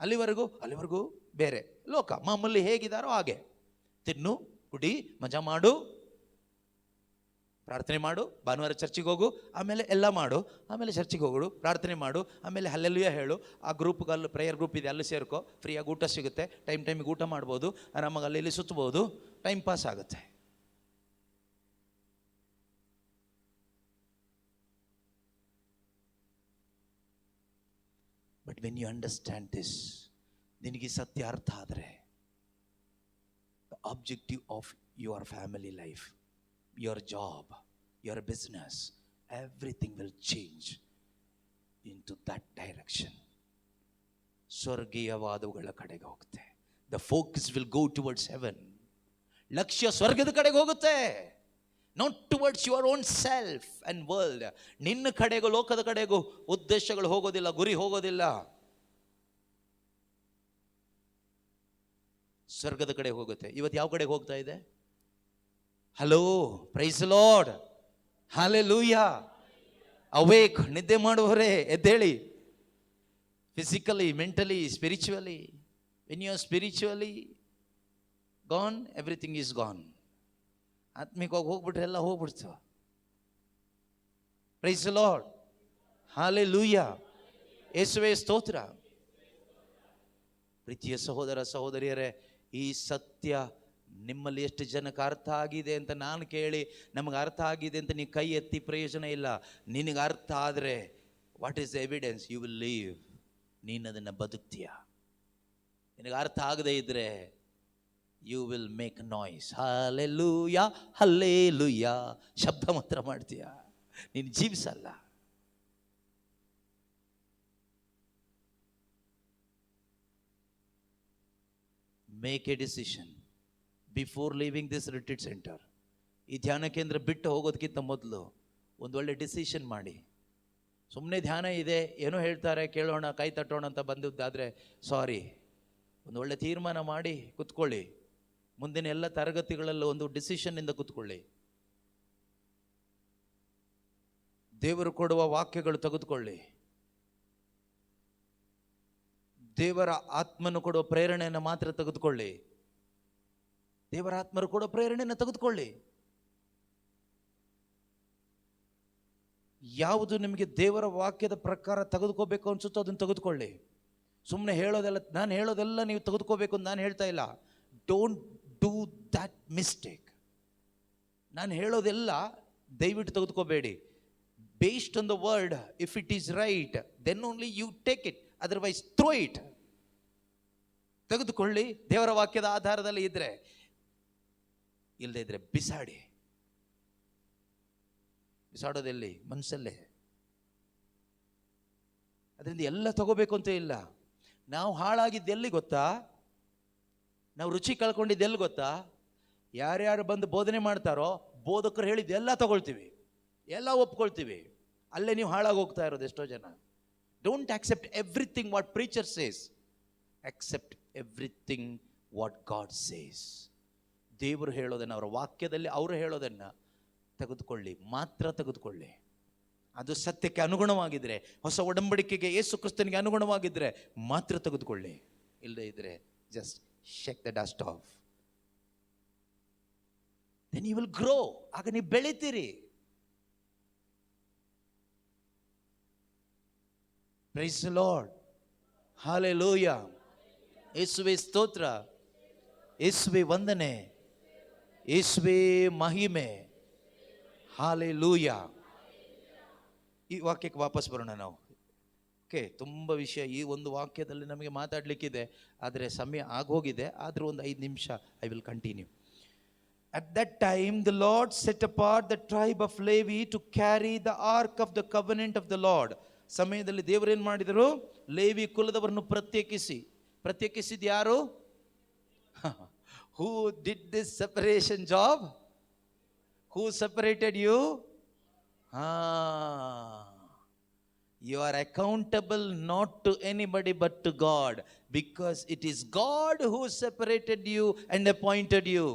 ಅಲ್ಲಿವರೆಗೂ ಬೇರೆ ಲೋಕ ಮಾಮೂಲಿ ಹೇಗಿದ್ದಾರೋ ಹಾಗೆ ತಿನ್ನು, ಕುಡಿ, ಮಜಾ ಮಾಡು, ಪ್ರಾರ್ಥನೆ ಮಾಡು, ಭಾನುವಾರ ಚರ್ಚಿಗೆ ಹೋಗು, ಆಮೇಲೆ ಎಲ್ಲ ಮಾಡು, ಆಮೇಲೆ ಚರ್ಚಿಗೆ ಹೋಗೋಡು, ಪ್ರಾರ್ಥನೆ ಮಾಡು, ಆಮೇಲೆ ಹಲ್ಲೆಲೂಯಾ ಹೇಳು. ಆ ಗ್ರೂಪ್ಗಲ್ಲಿ ಪ್ರೇಯರ್ ಗ್ರೂಪ್ ಇದೆ, ಅಲ್ಲಿ ಸೇರ್ಕೋ, ಫ್ರೀಯಾಗಿ ಊಟ ಸಿಗುತ್ತೆ, ಟೈಮಿಗೆ ಊಟ ಮಾಡ್ಬೋದು, ಆರಾಮಾಗಿ ಅಲ್ಲಿ ಇಲ್ಲಿ ಸುತ್ತಬೋದು, ಟೈಮ್ ಪಾಸ್ ಆಗುತ್ತೆ. But when you understand this, ನಿನಗೆ ಸತ್ಯ ಅರ್ಥ ಆದರೆ, the objective of your family life, your job, your business, everything will change into that direction. ಸ್ವರ್ಗೀಯವಾದವುಗಳ ಕಡೆಗೆ ಹೋಗುತ್ತೆ. The focus will go towards heaven. ಲಕ್ಷ್ಯ ಸ್ವರ್ಗದ ಕಡೆಗೆ ಹೋಗುತ್ತೆ, not towards your own self and world. ನಿನ್ನ ಕಡೆಗೂ ಲೋಕದ ಕಡೆಗೂ ಉದ್ದೇಶಗಳು ಹೋಗೋದಿಲ್ಲ, ಗುರಿ ಹೋಗೋದಿಲ್ಲ. ಸ್ವರ್ಗದ ಕಡೆ ಹೋಗುತ್ತೆ. ಇವತ್ತು ಯಾವ ಕಡೆಗೆ ಹೋಗ್ತಾ ಇದೆ? Hello, praise the Lord, hallelujah. Awake, ನಿದ್ದೆ ಮಾಡುವವರೇ ಎದ್ದೇಳಿ. Physically, mentally, spiritually. When you are spiritually gone, everything is gone. ಆತ್ಮಿಕವಾಗಿ ಹೋಗ್ಬಿಟ್ರೆ ಎಲ್ಲ ಹೋಗ್ಬಿಡ್ತು. Praise the Lord, hallelujah. ಯೇಸುವೇ ಸ್ತೋತ್ರ. ಪ್ರೀತಿಯ ಸಹೋದರ ಸಹೋದರಿಯರೇ, ಈ ಸತ್ಯ ನಿಮ್ಮಲ್ಲಿ ಎಷ್ಟು ಜನಕ್ಕೆ ಅರ್ಥ ಆಗಿದೆ ಅಂತ ನಾನು ಕೇಳಿ, ನಮಗೆ ಅರ್ಥ ಆಗಿದೆ ಅಂತ ನೀವು ಕೈ ಎತ್ತಿ ಪ್ರಯೋಜನ ಇಲ್ಲ. ನಿನಗೆ ಅರ್ಥ ಆದರೆ, what is the evidence? You will live. ನೀನು ಅದನ್ನು ಬದುಕ್ತೀಯ. ನಿನಗೆ ಅರ್ಥ ಆಗದೇ ಇದ್ದರೆ, you will make noise. Hallelujah, hallelujah ಶಬ್ದ ಮಾತ್ರ ಮಾಡ್ತೀಯ, ನೀನು ಜೀವಿಸಲ್ಲ. Make a decision before leaving this retreat centre. ಈ ಧ್ಯಾನ ಕೇಂದ್ರ ಬಿಟ್ಟು ಹೋಗೋದಕ್ಕಿಂತ ಮೊದಲು ಒಂದು ಒಳ್ಳೆ ಡಿಸಿಷನ್ ಮಾಡಿ. ಸುಮ್ಮನೆ ಧ್ಯಾನ ಇದೆ, ಏನೋ ಹೇಳ್ತಾರೆ ಕೇಳೋಣ, ಕೈ ತಟ್ಟೋಣ ಅಂತ ಬಂದಿದ್ದಾದರೆ ಸಾರಿ. ಒಂದು ಒಳ್ಳೆ ತೀರ್ಮಾನ ಮಾಡಿ ಕೂತ್ಕೊಳ್ಳಿ. ಮುಂದಿನ ಎಲ್ಲ ತರಗತಿಗಳಲ್ಲೂ ಒಂದು ಡಿಸಿಷನ್ನಿಂದ ಕೂತ್ಕೊಳ್ಳಿ. ದೇವರು ಕೊಡುವ ವಾಕ್ಯಗಳು ತೆಗೆದುಕೊಳ್ಳಿ. ದೇವರ ಆತ್ಮನು ಕೊಡುವ ಪ್ರೇರಣೆಯನ್ನು ಮಾತ್ರ ತೆಗೆದುಕೊಳ್ಳಿ. ದೇವರ ಆತ್ಮರು ಕೊಡುವ ಪ್ರೇರಣೆಯನ್ನು ತೆಗೆದುಕೊಳ್ಳಿ. ಯಾವುದು ನಿಮಗೆ ದೇವರ ವಾಕ್ಯದ ಪ್ರಕಾರ ತೆಗೆದುಕೋಬೇಕು ಅನ್ಸುತ್ತೋ ಅದನ್ನು ತೆಗೆದುಕೊಳ್ಳಿ. ಸುಮ್ಮನೆ ಹೇಳೋದೆಲ್ಲ, ನಾನು ಹೇಳೋದೆಲ್ಲ ನೀವು ತೆಗೆದುಕೋಬೇಕು ಅಂತ ನಾನು ಹೇಳ್ತಾ ಇಲ್ಲ. Don't do that mistake. ನಾನು ಹೇಳೋದೆಲ್ಲ ದಯವಿಟ್ಟು ತೆಗೆದುಕೋಬೇಡಿ. Based on the word, if it is right then only you take it, otherwise throw it. ತೆಗೆದುಕೊಳ್ಳಿ ದೇವರ ವಾಕ್ಯದ ಆಧಾರದಲ್ಲಿ ಇದ್ರೆ. ಇಲ್ಲದೆ ಇದ್ರೆ ಬಿಸಾಡಿ. ಬಿಸಾಡೋದೆಲ್ಲಿ? ಮನಸ್ಸಲ್ಲೇ. ಅದರಿಂದ ಎಲ್ಲ ತಗೋಬೇಕು ಅಂತ ಇಲ್ಲ. ನಾವು ಹಾಳಾಗಿದ್ದೆಲ್ಲಿ ಗೊತ್ತಾ? ನಾವು ರುಚಿ ಕಳ್ಕೊಂಡಿದ್ದೆಲ್ಲಿ ಗೊತ್ತಾ? ಯಾರ್ಯಾರು ಬಂದು ಬೋಧನೆ ಮಾಡ್ತಾರೋ ಬೋಧಕರು ಹೇಳಿದ್ದೆಲ್ಲ ತಗೊಳ್ತೀವಿ, ಎಲ್ಲ ಒಪ್ಕೊಳ್ತೀವಿ. ಅಲ್ಲೇ ನೀವು ಹಾಳಾಗಿ ಹೋಗ್ತಾ ಇರೋದು ಎಷ್ಟೋ ಜನ. Don't accept everything what preacher says. accept everything what god says. ದೇವರು ಹೇಳೋದನ್ನು, ಅವರ ವಾಕ್ಯದಲ್ಲಿ ಅವರು ಹೇಳೋದನ್ನು ತೆಗೆದುಕೊಳ್ಳಿ, ಮಾತ್ರ ತೆಗೆದುಕೊಳ್ಳಿ. ಅದು ಸತ್ಯಕ್ಕೆ ಅನುಗುಣವಾಗಿದ್ದರೆ, ಹೊಸ ಒಡಂಬಡಿಕೆಗೆ ಯೇಸು ಕ್ರಿಸ್ತನಿಗೆ ಅನುಗುಣವಾಗಿದ್ದರೆ ಮಾತ್ರ ತೆಗೆದುಕೊಳ್ಳಿ. ಇಲ್ಲದೇ ಇದ್ದರೆ just shake the dust off. Then you will grow. ಆಗ ನೀವು ಬೆಳಿತೀರಿ. Praise the Lord. ಹಲ್ಲೆಲೂಯಾ. ಯೇಸುವೇ ಸ್ತೋತ್ರ, ಯೇಸುವೇ ವಂದನೆ, ಯೇಸುವೇ ಮಹಿಮೆ. ಹಲ್ಲೆಲೂಯಾ. ಈ ವಾಕ್ಯಕ್ಕೆ ವಾಪಸ್ ಬರೋಣ ನಾವು. ಓಕೆ, ತುಂಬ ವಿಷಯ ಈ ಒಂದು ವಾಕ್ಯದಲ್ಲಿ ನಮಗೆ ಮಾತಾಡಲಿಕ್ಕಿದೆ, ಆದರೆ ಸಮಯ ಆಗೋಗಿದೆ. ಆದರೂ ಒಂದು 5 ನಿಮಿಷ I will continue. At that time the Lord set apart the tribe of Levi to carry the ark of the covenant of the Lord. ಸಮಯದಲ್ಲಿ ದೇವರೇನು ಮಾಡಿದರು? ಲೇವಿ ಕುಲದವರನ್ನು ಪ್ರತ್ಯೇಕಿಸಿದ ಯಾರು? Who did this separation job? Who separated you? You are accountable not to anybody but to God, because it is God who separated you and appointed you.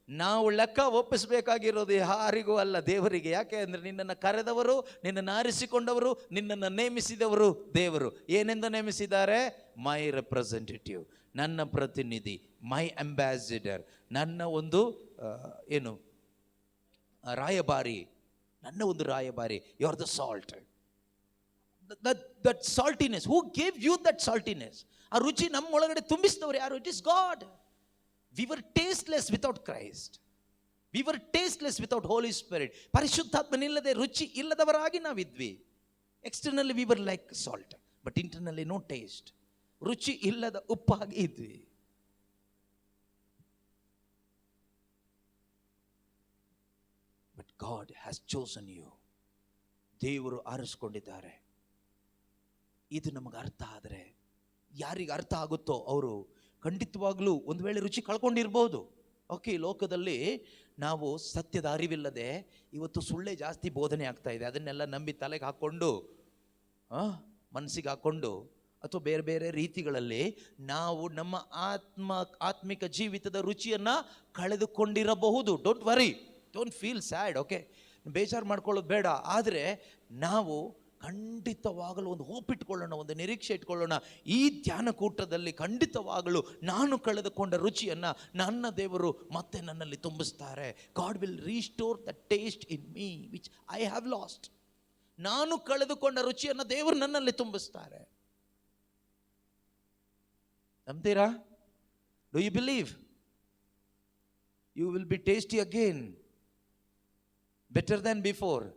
ನಾವು ಲೆಕ್ಕ ಒಪ್ಪಿಸಬೇಕಾಗಿರೋದು ಯಾರಿಗೂ ಅಲ್ಲ, ದೇವರಿಗೆ. ಯಾಕೆ ಅಂದರೆ ನಿನ್ನನ್ನು ಕರೆದವರು, ನಿನ್ನನ್ನು ಆರಿಸಿಕೊಂಡವರು, ನಿನ್ನನ್ನು ನೇಮಿಸಿದವರು ದೇವರು. ಏನೆಂದು ನೇಮಿಸಿದ್ದಾರೆ? ಮೈ ರೆಪ್ರೆಸೆಂಟೇಟಿವ್, ನನ್ನ ಪ್ರತಿನಿಧಿ, ಮೈ ಅಂಬಾಸಿಡರ್, ನನ್ನ ಒಂದು ರಾಯಭಾರಿ, ನನ್ನ ಒಂದು ರಾಯಭಾರಿ. You are the salt. That saltiness, who gave you that saltiness? ಆ ರುಚಿ ನಮ್ಮ ಒಳಗಡೆ ತುಂಬಿಸಿದವರು ಯಾರು? It is God. We were tasteless without Christ. We were tasteless without Holy Spirit. ಪರಿಶುದ್ಧಾತ್ಮನಿಲ್ಲದೆ, ರುಚಿ ಇಲ್ಲದವರಾಗಿ ನಾವಿದ್ವಿ. Externally we were like salt, but internally no taste. ರುಚಿ ಇಲ್ಲದ ಉಪ್ಪಾಗಿ ಇದ್ವಿ. But God has chosen you. ದೇವರು ಆರಿಸಿಕೊಂಡಿದ್ದಾರೆ. ಇದು ನಮಗೆ ಅರ್ಥ ಆದರೆ, ಯಾರಿಗೆ ಅರ್ಥ ಆಗುತ್ತೋ ಅವರು ಖಂಡಿತವಾಗ್ಲೂ ಒಂದು ವೇಳೆ ರುಚಿ ಕಳ್ಕೊಂಡಿರ್ಬೋದು. ಓಕೆ, ಲೋಕದಲ್ಲಿ ನಾವು ಸತ್ಯದ ಅರಿವಿಲ್ಲದೆ ಇವತ್ತು ಸುಳ್ಳೇ ಜಾಸ್ತಿ ಬೋಧನೆ ಆಗ್ತಾ ಇದೆ. ಅದನ್ನೆಲ್ಲ ನಂಬಿ ತಲೆಗೆ ಹಾಕ್ಕೊಂಡು, ಮನಸ್ಸಿಗೆ ಹಾಕ್ಕೊಂಡು, ಅಥವಾ ಬೇರೆ ಬೇರೆ ರೀತಿಗಳಲ್ಲಿ ನಾವು ನಮ್ಮ ಆತ್ಮಿಕ ಜೀವಿತದ ರುಚಿಯನ್ನು ಕಳೆದುಕೊಂಡಿರಬಹುದು. Don't worry, don't feel sad. Okay, ಬೇಜಾರು ಮಾಡ್ಕೊಳ್ಳೋದು ಬೇಡ. ಆದರೆ ನಾವು ಖಂಡಿತವಾಗಲೂ ಒಂದು ಹೋಪ್ ಇಟ್ಕೊಳ್ಳೋಣ, ಒಂದು ನಿರೀಕ್ಷೆ ಇಟ್ಕೊಳ್ಳೋಣ. ಈ ಧ್ಯಾನಕೂಟದಲ್ಲಿ ಖಂಡಿತವಾಗಲೂ ನಾನು ಕಳೆದುಕೊಂಡ ರುಚಿಯನ್ನು ನನ್ನ ದೇವರು ಮತ್ತೆ ನನ್ನಲ್ಲಿ ತುಂಬಿಸ್ತಾರೆ. God will restore the taste in me which I have lost. ನಾನು ಕಳೆದುಕೊಂಡ ರುಚಿಯನ್ನು ದೇವರು ನನ್ನಲ್ಲಿ ತುಂಬಿಸ್ತಾರೆ. ನಂಬ್ತೀರಾ? Do you believe? You will be tasty again, better than before.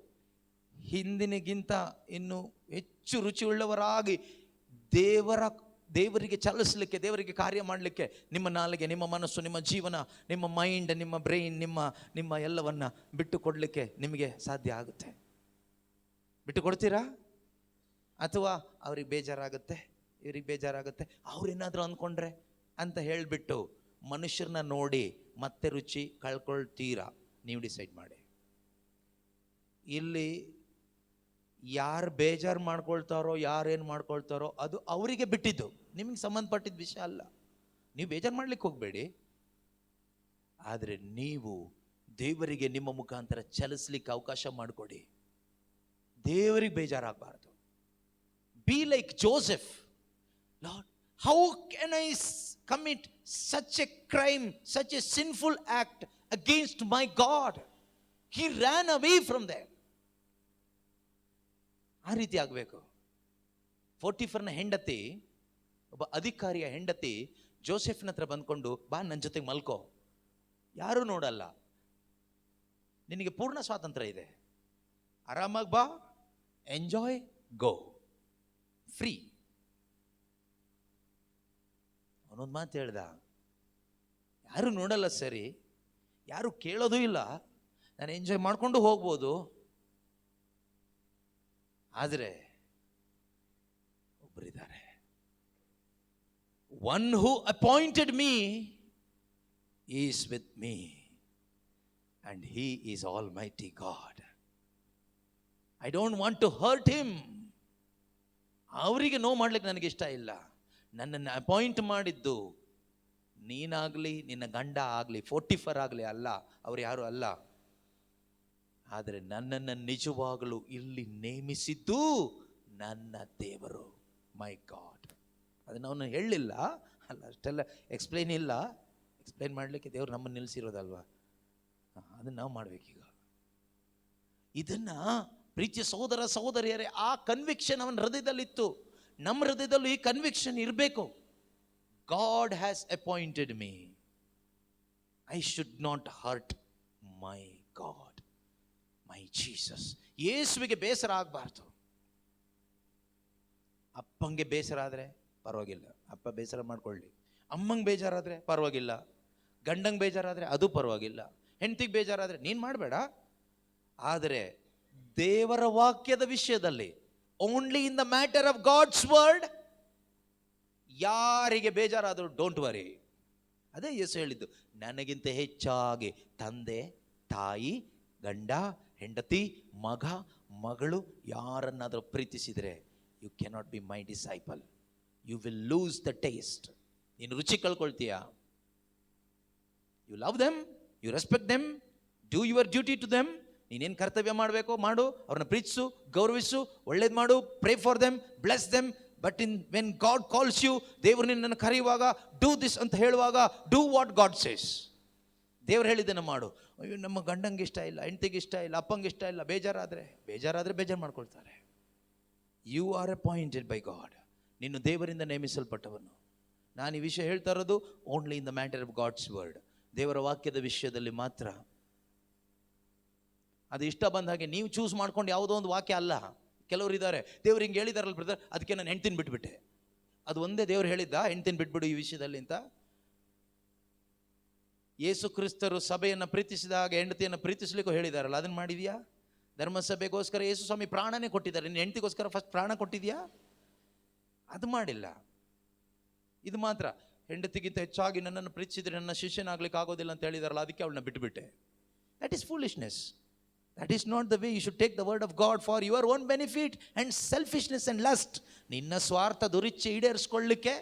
ಹಿಂದಿನಗಿಂತ ಇನ್ನು ಹೆಚ್ಚು ರುಚಿಯುಳ್ಳವರಾಗಿ ದೇವರಿಗೆ ಚಲಿಸಲಿಕ್ಕೆ, ದೇವರಿಗೆ ಕಾರ್ಯ ಮಾಡಲಿಕ್ಕೆ ನಿಮ್ಮ ನಾಲಿಗೆ, ನಿಮ್ಮ ಮನಸ್ಸು, ನಿಮ್ಮ ಜೀವನ, ನಿಮ್ಮ ಮೈಂಡ್, ನಿಮ್ಮ ಬ್ರೈನ್, ನಿಮ್ಮ ಎಲ್ಲವನ್ನ ಬಿಟ್ಟು ಕೊಡಲಿಕ್ಕೆ ನಿಮಗೆ ಸಾಧ್ಯ ಆಗುತ್ತೆ. ಬಿಟ್ಟು ಕೊಡ್ತೀರಾ? ಅಥವಾ ಅವ್ರಿಗೆ ಬೇಜಾರಾಗುತ್ತೆ, ಇವ್ರಿಗೆ ಬೇಜಾರಾಗುತ್ತೆ, ಅವ್ರೇನಾದರೂ ಅಂದ್ಕೊಂಡ್ರೆ ಅಂತ ಹೇಳಿಬಿಟ್ಟು ಮನುಷ್ಯರನ್ನ ನೋಡಿ ಮತ್ತೆ ರುಚಿ ಕಳ್ಕೊಳ್ತೀರಾ? ನೀವು ಡಿಸೈಡ್ ಮಾಡಿ. ಇಲ್ಲಿ ಯಾರು ಬೇಜಾರು ಮಾಡ್ಕೊಳ್ತಾರೋ, ಯಾರೇನು ಮಾಡ್ಕೊಳ್ತಾರೋ ಅದು ಅವರಿಗೆ ಬಿಟ್ಟಿದ್ದು, ನಿಮಗೆ ಸಂಬಂಧಪಟ್ಟಿದ್ದ ವಿಷಯ ಅಲ್ಲ. ನೀವು ಬೇಜಾರು ಮಾಡ್ಲಿಕ್ಕೆ ಹೋಗಬೇಡಿ. ಆದರೆ ನೀವು ದೇವರಿಗೆ ನಿಮ್ಮ ಮುಖಾಂತರ ಚಲಿಸ್ಲಿಕ್ಕೆ ಅವಕಾಶ ಮಾಡಿಕೊಡಿ. ದೇವರಿಗೆ ಬೇಜಾರಾಗಬಾರ್ದು. Be like Joseph. Lord, how can I commit such a crime, such a sinful act against my God? He ran away from there. ಆ ರೀತಿ ಆಗಬೇಕು. ಪೋಟಿಫರ್ನ ಹೆಂಡತಿ, ಒಬ್ಬ ಅಧಿಕಾರಿಯ ಹೆಂಡತಿ ಜೋಸೆಫ್ನ ಹತ್ರ ಬಂದ್ಕೊಂಡು, ಬಾ ನನ್ನ ಜೊತೆಗೆ ಮಲ್ಕೋ, ಯಾರೂ ನೋಡಲ್ಲ, ನಿನಗೆ ಪೂರ್ಣ ಸ್ವಾತಂತ್ರ್ಯ ಇದೆ, ಆರಾಮಾಗಿ ಬಾ, ಎಂಜಾಯ್, ಗೋ, ಫ್ರೀ. ಅವನೊಂದು ಮಾತು ಹೇಳ್ದ, ಯಾರು ನೋಡಲ್ಲ, ಸರಿ, ಯಾರು ಕೇಳೋದು ಇಲ್ಲ, ನಾನು ಎಂಜಾಯ್ ಮಾಡಿಕೊಂಡು ಹೋಗ್ಬೋದು. ಆದರೆ ಒಬ್ಬರಿದ್ದಾರೆ, one who appointed me is with me and he is almighty God. I don't want to hurt him. ಅವರಿಗೆ ನೋವು ಮಾಡ್ಲಿಕ್ಕೆ ನನಗೆ ಇಷ್ಟ ಇಲ್ಲ. ನನ್ನನ್ನು ಅಪಾಯಿಂಟ್ ಮಾಡಿದ್ದು ನೀನಾಗ್ಲಿ ನಿನ್ನ ಗಂಡ ಆಗಲಿ 44 ಆಗಲಿ ಅಲ್ಲ, ಅವ್ರು ಯಾರು ಅಲ್ಲ. ಆದರೆ ನನ್ನನ್ನು ನಿಜವಾಗಲೂ ಇಲ್ಲಿ ನೇಮಿಸಿದ್ದು ನನ್ನ ದೇವರು, ಮೈ ಗಾಡ್. ಅದನ್ನು ಅವನು ಹೇಳಲಿಲ್ಲ ಅಲ್ಲ, ಅಷ್ಟೆಲ್ಲ ಎಕ್ಸ್ಪ್ಲೈನ್ ಇಲ್ಲ. ಎಕ್ಸ್ಪ್ಲೈನ್ ಮಾಡಲಿಕ್ಕೆ ದೇವ್ರು ನಮ್ಮನ್ನು ನಿಲ್ಲಿಸಿರೋದಲ್ವಾ, ಅದನ್ನು ನಾವು ಮಾಡಬೇಕೀಗ. ಇದನ್ನ ಪ್ರೀತಿಯ ಸಹೋದರ ಸಹೋದರಿಯರೇ, ಆ ಕನ್ವಿಕ್ಷನ್ ಅವನ ಹೃದಯದಲ್ಲಿತ್ತು. ನಮ್ಮ ಹೃದಯದಲ್ಲೂ ಈ ಕನ್ವಿಕ್ಷನ್ ಇರಬೇಕು. God has appointed me, I should not hurt my god, my Jesus. ಯೇಸುವಿಗೆ ಬೇಸರ ಆಗಬಾರ್ದು. ಅಪ್ಪಂಗೆ ಬೇಸರ ಆದರೆ ಪರವಾಗಿಲ್ಲ, ಅಪ್ಪ ಬೇಸರ ಮಾಡ್ಕೊಳ್ಳಿ. ಅಮ್ಮಂಗೆ ಬೇಜಾರಾದರೆ ಪರವಾಗಿಲ್ಲ, ಗಂಡಂಗೆ ಬೇಜಾರಾದರೆ ಅದು ಪರವಾಗಿಲ್ಲ, ಹೆಂಡತಿಗೆ ಬೇಜಾರಾದರೆ ನೀನು ಮಾಡಬೇಡ. ಆದರೆ ದೇವರ ವಾಕ್ಯದ ವಿಷಯದಲ್ಲಿ, only in the matter of God's word, ಯಾರಿಗೆ ಬೇಜಾರಾದರೂ ಡೋಂಟ್ ವರಿ. ಅದೇ ಯೇಸು ಹೇಳಿದ್ದು, ನನಗಿಂತ ಹೆಚ್ಚಾಗಿ ತಂದೆ ತಾಯಿ ಗಂಡ ಹೆಂಡತಿ ಮಗ ಮಗಳು ಯಾರನ್ನಾದರೂ ಪ್ರೀತಿಸಿದರೆ you cannot be my disciple. You will lose the taste. ನೀನು ರುಚಿ ಕಳ್ಕೊಳ್ತೀಯ. You love them, you respect them, do your duty to them. ನೀನೇನು ಕರ್ತವ್ಯ ಮಾಡಬೇಕೋ ಮಾಡು, ಅವ್ರನ್ನ ಪ್ರೀತಿಸು, ಗೌರವಿಸು, ಒಳ್ಳೇದು ಮಾಡು, pray for them, bless them. But when God calls you, ದೇವರು ನಿನ್ನನ್ನು ಕರೆಯುವಾಗ, ಡೂ ದಿಸ್ ಅಂತ ಹೇಳುವಾಗ, ಡೂ ವಾಟ್ ಗಾಡ್ ಸೇಸ್. ದೇವ್ರು ಹೇಳಿದ್ದನ್ನು ಮಾಡು. ಅಯ್ಯೋ ನಮ್ಮ ಗಂಡಂಗೆ ಇಷ್ಟ ಇಲ್ಲ, ಹೆಂಡತಿಗೆ ಇಷ್ಟ ಇಲ್ಲ, ಅಪ್ಪಂಗೆ ಇಷ್ಟ ಇಲ್ಲ, ಬೇಜಾರಾದರೆ ಬೇಜಾರು ಮಾಡ್ಕೊಳ್ತಾರೆ. You are appointed by God. ನೀನು ದೇವರಿಂದ ನೇಮಿಸಲ್ಪಟ್ಟವನು. ನಾನು ಈ ವಿಷಯ ಹೇಳ್ತಾ ಇರೋದು only in the matter of God's word, ದೇವರ ವಾಕ್ಯದ ವಿಷಯದಲ್ಲಿ ಮಾತ್ರ. ಅದು ಇಷ್ಟ ಬಂದ ಹಾಗೆ ನೀವು ಚೂಸ್ ಮಾಡ್ಕೊಂಡು ಯಾವುದೋ ಒಂದು ವಾಕ್ಯ ಅಲ್ಲ. ಕೆಲವರು ಇದ್ದಾರೆ, ದೇವ್ರು ಹಿಂಗೆ ಹೇಳಿದಾರಲ್ಲ ಬ್ರದರ್, ಅದಕ್ಕೆ ನಾನು ಹೆಂಡ್ತಿನ ಬಿಟ್ಬಿಟ್ಟೆ. ಅದು ಒಂದೇ ದೇವ್ರು ಹೇಳಿದ್ದ, ಹೆಂಡ್ತಿನ ಬಿಟ್ಬಿಡು ಈ ವಿಷಯದಲ್ಲಿ ಅಂತ. ಯೇಸು ಕ್ರಿಸ್ತರು ಸಭೆಯನ್ನು ಪ್ರೀತಿಸಿದಾಗ ಹೆಂಡತಿಯನ್ನು ಪ್ರೀತಿಸ್ಲಿಕ್ಕೂ ಹೇಳಿದಾರಲ್ಲ, ಅದನ್ನು ಮಾಡಿದ್ಯಾ? ಧರ್ಮಸಭೆಗೋಸ್ಕರ ಯೇಸು ಸ್ವಾಮಿ ಪ್ರಾಣನೇ ಕೊಟ್ಟಿದ್ದಾರೆ. ನಿನ್ನ ಹೆಂಡತಿಗೋಸ್ಕರ ಫಸ್ಟ್ ಪ್ರಾಣ ಕೊಟ್ಟಿದ್ಯಾ? ಅದು ಮಾಡಿಲ್ಲ. ಇದು ಮಾತ್ರ, ಹೆಂಡತಿಗಿಂತ ಹೆಚ್ಚಾಗಿ ನನ್ನನ್ನು ಪ್ರೀತಿಸಿದ್ರೆ ನನ್ನ ಶಿಷ್ಯನಾಗ್ಲಿಕ್ಕೆ ಆಗೋದಿಲ್ಲ ಅಂತ ಹೇಳಿದಾರಲ್ಲ, ಅದಕ್ಕೆ ಅವಳನ್ನ ಬಿಟ್ಟುಬಿಟ್ಟೆ. That is foolishness. That is not the way you should take the word of God for your own benefit and selfishness and lust. ನಿನ್ನ ಸ್ವಾರ್ಥ ದುರಿಚ್ಛೆ ಈಡೇರಿಸ್ಕೊಳ್ಳಿಕ್ಕೆ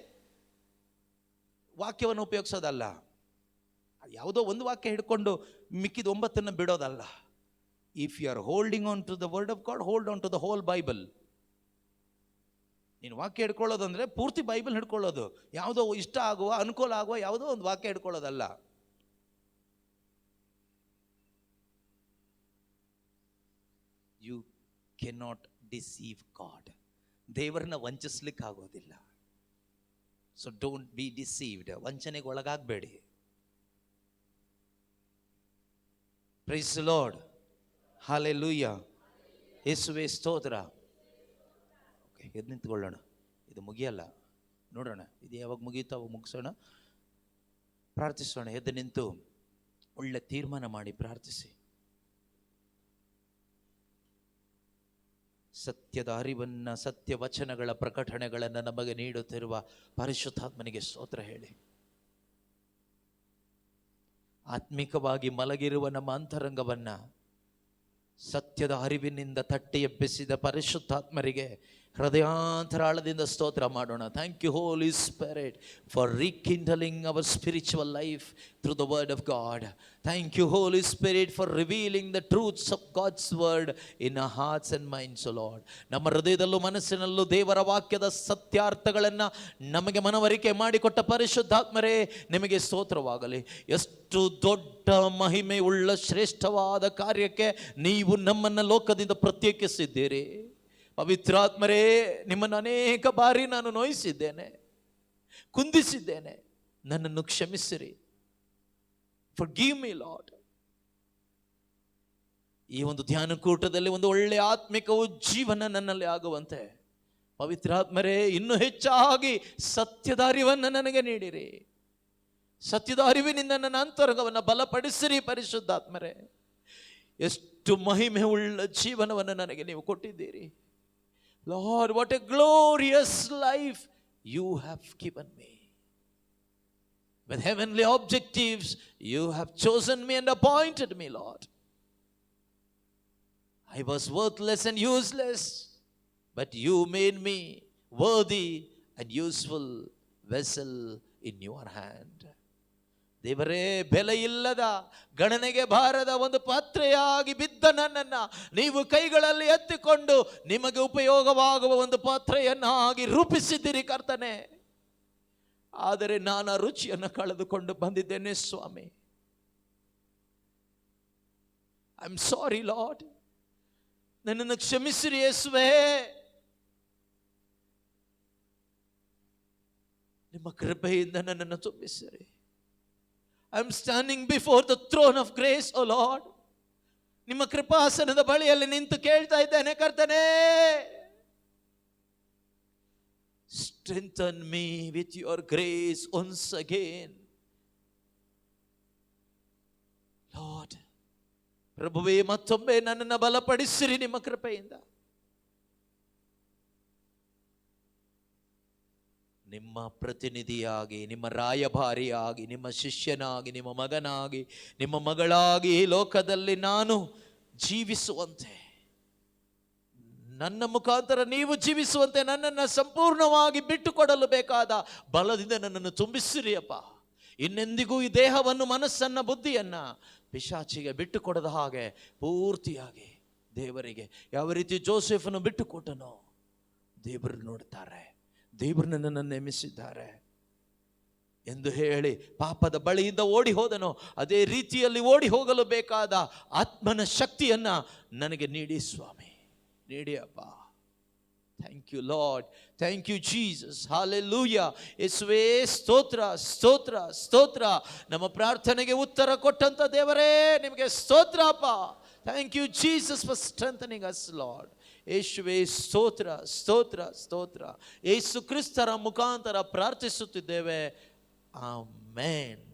ವಾಕ್ಯವನ್ನು ಉಪಯೋಗಿಸೋದಲ್ಲ. ಯಾವುದೋ ಒಂದು ವಾಕ್ಯ ಹಿಡ್ಕೊಂಡು ಮಿಕ್ಕಿದ 9 ಬಿಡೋದಲ್ಲ. If you are holding on to the word of God, hold on to the whole Bible. ನೀನು ವಾಕ್ಯ ಹಿಡ್ಕೊಳ್ಳೋದು ಅಂದರೆ ಪೂರ್ತಿ ಬೈಬಲ್ ಹಿಡ್ಕೊಳ್ಳೋದು. ಯಾವುದೋ ಇಷ್ಟ ಆಗುವ ಅನುಕೂಲ ಆಗುವ ಯಾವುದೋ ಒಂದು ವಾಕ್ಯ ಹಿಡ್ಕೊಳ್ಳೋದಲ್ಲ. You cannot deceive God. ದೇವರನ್ನ ವಂಚಿಸ್ಲಿಕ್ಕೆ ಆಗೋದಿಲ್ಲ. So don't be deceived. ವಂಚನೆಗೆ ಒಳಗಾಗಬೇಡಿ. ಪ್ರೈಸ್ ದಿ ಲಾರ್ಡ್, ಹಲ್ಲೆಲೂಯಾ, ಯೇಸುವೇ ಸ್ತೋತ್ರ. ಓಕೆ, ಎದ್ದು ನಿಂತ್ಕೊಳ್ಳೋಣ. ಇದು ಮುಗಿಯಲ್ಲ, ನೋಡೋಣ ಇದು ಯಾವಾಗ ಮುಗಿಯುತ್ತೋ ಅವಾಗ ಮುಗಿಸೋಣ. ಪ್ರಾರ್ಥಿಸೋಣ. ಎದ್ದು ನಿಂತು ಒಳ್ಳೆ ತೀರ್ಮಾನ ಮಾಡಿ ಪ್ರಾರ್ಥಿಸಿ. ಸತ್ಯದ ಅರಿವನ್ನು, ಸತ್ಯ ವಚನಗಳ ಪ್ರಕಟಣೆಗಳನ್ನು ನಮಗೆ ನೀಡುತ್ತಿರುವ ಪರಿಶುದ್ಧಾತ್ಮನಿಗೆ ಸ್ತೋತ್ರ ಹೇಳಿ. ಆತ್ಮಿಕವಾಗಿ ಮಲಗಿರುವ ನಮ್ಮ ಅಂತರಂಗವನ್ನು ಸತ್ಯದ ಅರಿವಿನಿಂದ ತಟ್ಟಿ ಎಬ್ಬಿಸಿದ ಪರಿಶುದ್ಧಾತ್ಮರಿಗೆ ಹೃದಯಾಂತರಾಳದಿಂದ ಸ್ತೋತ್ರ ಮಾಡೋಣ. Thank you Holy Spirit for rekindling our spiritual life through the word of God. Thank you Holy Spirit for revealing the truths of God's word in our hearts and minds. O Lord, ನಮ್ಮ ಹೃದಯದಲ್ಲೂ ಮನಸ್ಸಿನಲ್ಲೂ ದೇವರ ವಾಕ್ಯದ ಸತ್ಯಾರ್ಥಗಳನ್ನು ನಮಗೆ ಮನವರಿಕೆ ಮಾಡಿಕೊಟ್ಟ ಪರಿಶುದ್ಧಾತ್ಮರೇ, ನಿಮಗೆ ಸ್ತೋತ್ರವಾಗಲಿ. ಎಷ್ಟು ದೊಡ್ಡ ಮಹಿಮೆ ಉಳ್ಳ ಶ್ರೇಷ್ಠವಾದ ಕಾರ್ಯಕ್ಕೆ ನೀವು ನಮ್ಮನ್ನು ಲೋಕದಿಂದ ಪ್ರತ್ಯೇಕಿಸಿದ್ದೀರಿ. ಪವಿತ್ರಾತ್ಮರೇ, ನಿಮ್ಮನ್ನು ಅನೇಕ ಬಾರಿ ನಾನು ನೋಯಿಸಿದ್ದೇನೆ, ಕುಂದಿಸಿದ್ದೇನೆ. ನನ್ನನ್ನು ಕ್ಷಮಿಸಿರಿ. Forgive me lord. ಈ ಒಂದು ಧ್ಯಾನಕೂಟದಲ್ಲಿ ಒಂದು ಒಳ್ಳೆಯ ಆತ್ಮಿಕ ಜೀವನ ನನ್ನಲ್ಲಿ ಆಗುವಂತೆ ಪವಿತ್ರಾತ್ಮರೇ ಇನ್ನೂ ಹೆಚ್ಚಾಗಿ ಸತ್ಯದ ಅರಿವನ್ನು ನನಗೆ ನೀಡಿರಿ. ಸತ್ಯದ ಅರಿವಿನಿಂದ ನನ್ನ ಅಂತರಂಗವನ್ನು ಬಲಪಡಿಸಿರಿ ಪರಿಶುದ್ಧಾತ್ಮರೇ. ಎಷ್ಟು ಮಹಿಮೆ ಉಳ್ಳ ಜೀವನವನ್ನು ನನಗೆ ನೀವು ಕೊಟ್ಟಿದ್ದೀರಿ. Lord, what a glorious life you have given me. With heavenly objectives, you have chosen me and appointed me, Lord. I was worthless and useless, but you made me worthy and useful vessel in your hand. ದೇವರೇ, ಬೆಲೆ ಇಲ್ಲದ, ಗಣನೆಗೆ ಬಾರದ ಒಂದು ಪಾತ್ರೆಯಾಗಿ ಬಿದ್ದ ನನ್ನನ್ನ ನೀವು ಕೈಗಳಲ್ಲಿ ಎತ್ತಿಕೊಂಡು ನಿಮಗೆ ಉಪಯೋಗವಾಗುವ ಒಂದು ಪಾತ್ರೆಯನ್ನಾಗಿ ರೂಪಿಸಿದ್ದೀರಿ ಕರ್ತನೆ. ಆದರೆ ನಾನು ಆ ರುಚಿಯನ್ನು ಕಳೆದುಕೊಂಡು ಬಂದಿದ್ದೇನೆ ಸ್ವಾಮಿ. I am sorry Lord. ನನ್ನನ್ನು ಕ್ಷಮಿಸಿರಿ ಯೇಸುವೇ. ನಿಮ್ಮ ಕೃಪೆಯಿಂದ ನನ್ನನ್ನು ತುಂಬಿಸಿರಿ. I am standing before the throne of grace, O Lord. ನಿಮ್ಮ ಕೃಪಾಸನದ ಬಳಿಯಲ್ಲಿ ನಿಂತು ಕೇಳ್ತಾ ಇದ್ದೇನೆ ಕರ್ತನೇ, strengthen me with your grace once again, Lord. ಪ್ರಭುವೇ, ಮತ್ತೊಮ್ಮೆ ನನ್ನನ್ನು ಬಲಪಡಿಸಿರಿ ನಿಮ್ಮ ಕೃಪೆಯಿಂದ. ನಿಮ್ಮ ಪ್ರತಿನಿಧಿಯಾಗಿ, ನಿಮ್ಮ ರಾಯಭಾರಿಯಾಗಿ, ನಿಮ್ಮ ಶಿಷ್ಯನಾಗಿ, ನಿಮ್ಮ ಮಗನಾಗಿ, ನಿಮ್ಮ ಮಗಳಾಗಿ ಈ ಲೋಕದಲ್ಲಿ ನಾನು ಜೀವಿಸುವಂತೆ, ನನ್ನ ಮುಖಾಂತರ ನೀವು ಜೀವಿಸುವಂತೆ ನನ್ನನ್ನು ಸಂಪೂರ್ಣವಾಗಿ ಬಿಟ್ಟುಕೊಡಲು ಬೇಕಾದ ಬಲದಿಂದ ನನ್ನನ್ನು ತುಂಬಿಸಿರಿ ಅಪ್ಪ. ಇನ್ನೆಂದಿಗೂ ಈ ದೇಹವನ್ನು, ಮನಸ್ಸನ್ನ, ಬುದ್ಧಿಯನ್ನ ಪಿಶಾಚಿಗೆ ಬಿಟ್ಟುಕೊಡದ ಹಾಗೆ ಪೂರ್ತಿಯಾಗಿ ದೇವರಿಗೆ ಯಾವ ರೀತಿ ಜೋಸೆಫನ್ನು ಬಿಟ್ಟುಕೊಟ್ಟನೋ ದೇವರು ನೋಡ್ತಾರೆ, ದೇವರು ನನ್ನನ್ನು ನೇಮಿಸಿದ್ದಾರೆ ಎಂದು ಹೇಳಿ ಪಾಪದ ಬಳಿಯಿಂದ ಓಡಿ ಹೋದನೋ ಅದೇ ರೀತಿಯಲ್ಲಿ ಓಡಿ ಹೋಗಲು ಬೇಕಾದ ಆತ್ಮನ ಶಕ್ತಿಯನ್ನ ನನಗೆ ನೀಡಿ ಸ್ವಾಮಿ, ನೀಡಿ ಅಪ್ಪ. Thank you Lord, thank you Jesus, hallelujah. ಯೇಸುವೇ, ಸ್ತೋತ್ರ, ಸ್ತೋತ್ರ, ಸ್ತೋತ್ರ. ನಮ್ಮ ಪ್ರಾರ್ಥನೆಗೆ ಉತ್ತರ ಕೊಟ್ಟಂತ ದೇವರೇ ನಿಮಗೆ ಸ್ತೋತ್ರ ಅಪ್ಪ. Thank you Jesus for strengthening us Lord. ಯೇಸುವೇ, ಸ್ತೋತ್ರ, ಸ್ತೋತ್ರ, ಸ್ತೋತ್ರ. ಯೇಸು ಕ್ರಿಸ್ತರ ಮುಖಾಂತರ ಪ್ರಾರ್ಥಿಸುತ್ತಿದ್ದೇವೆ. ಆಮೆನ್.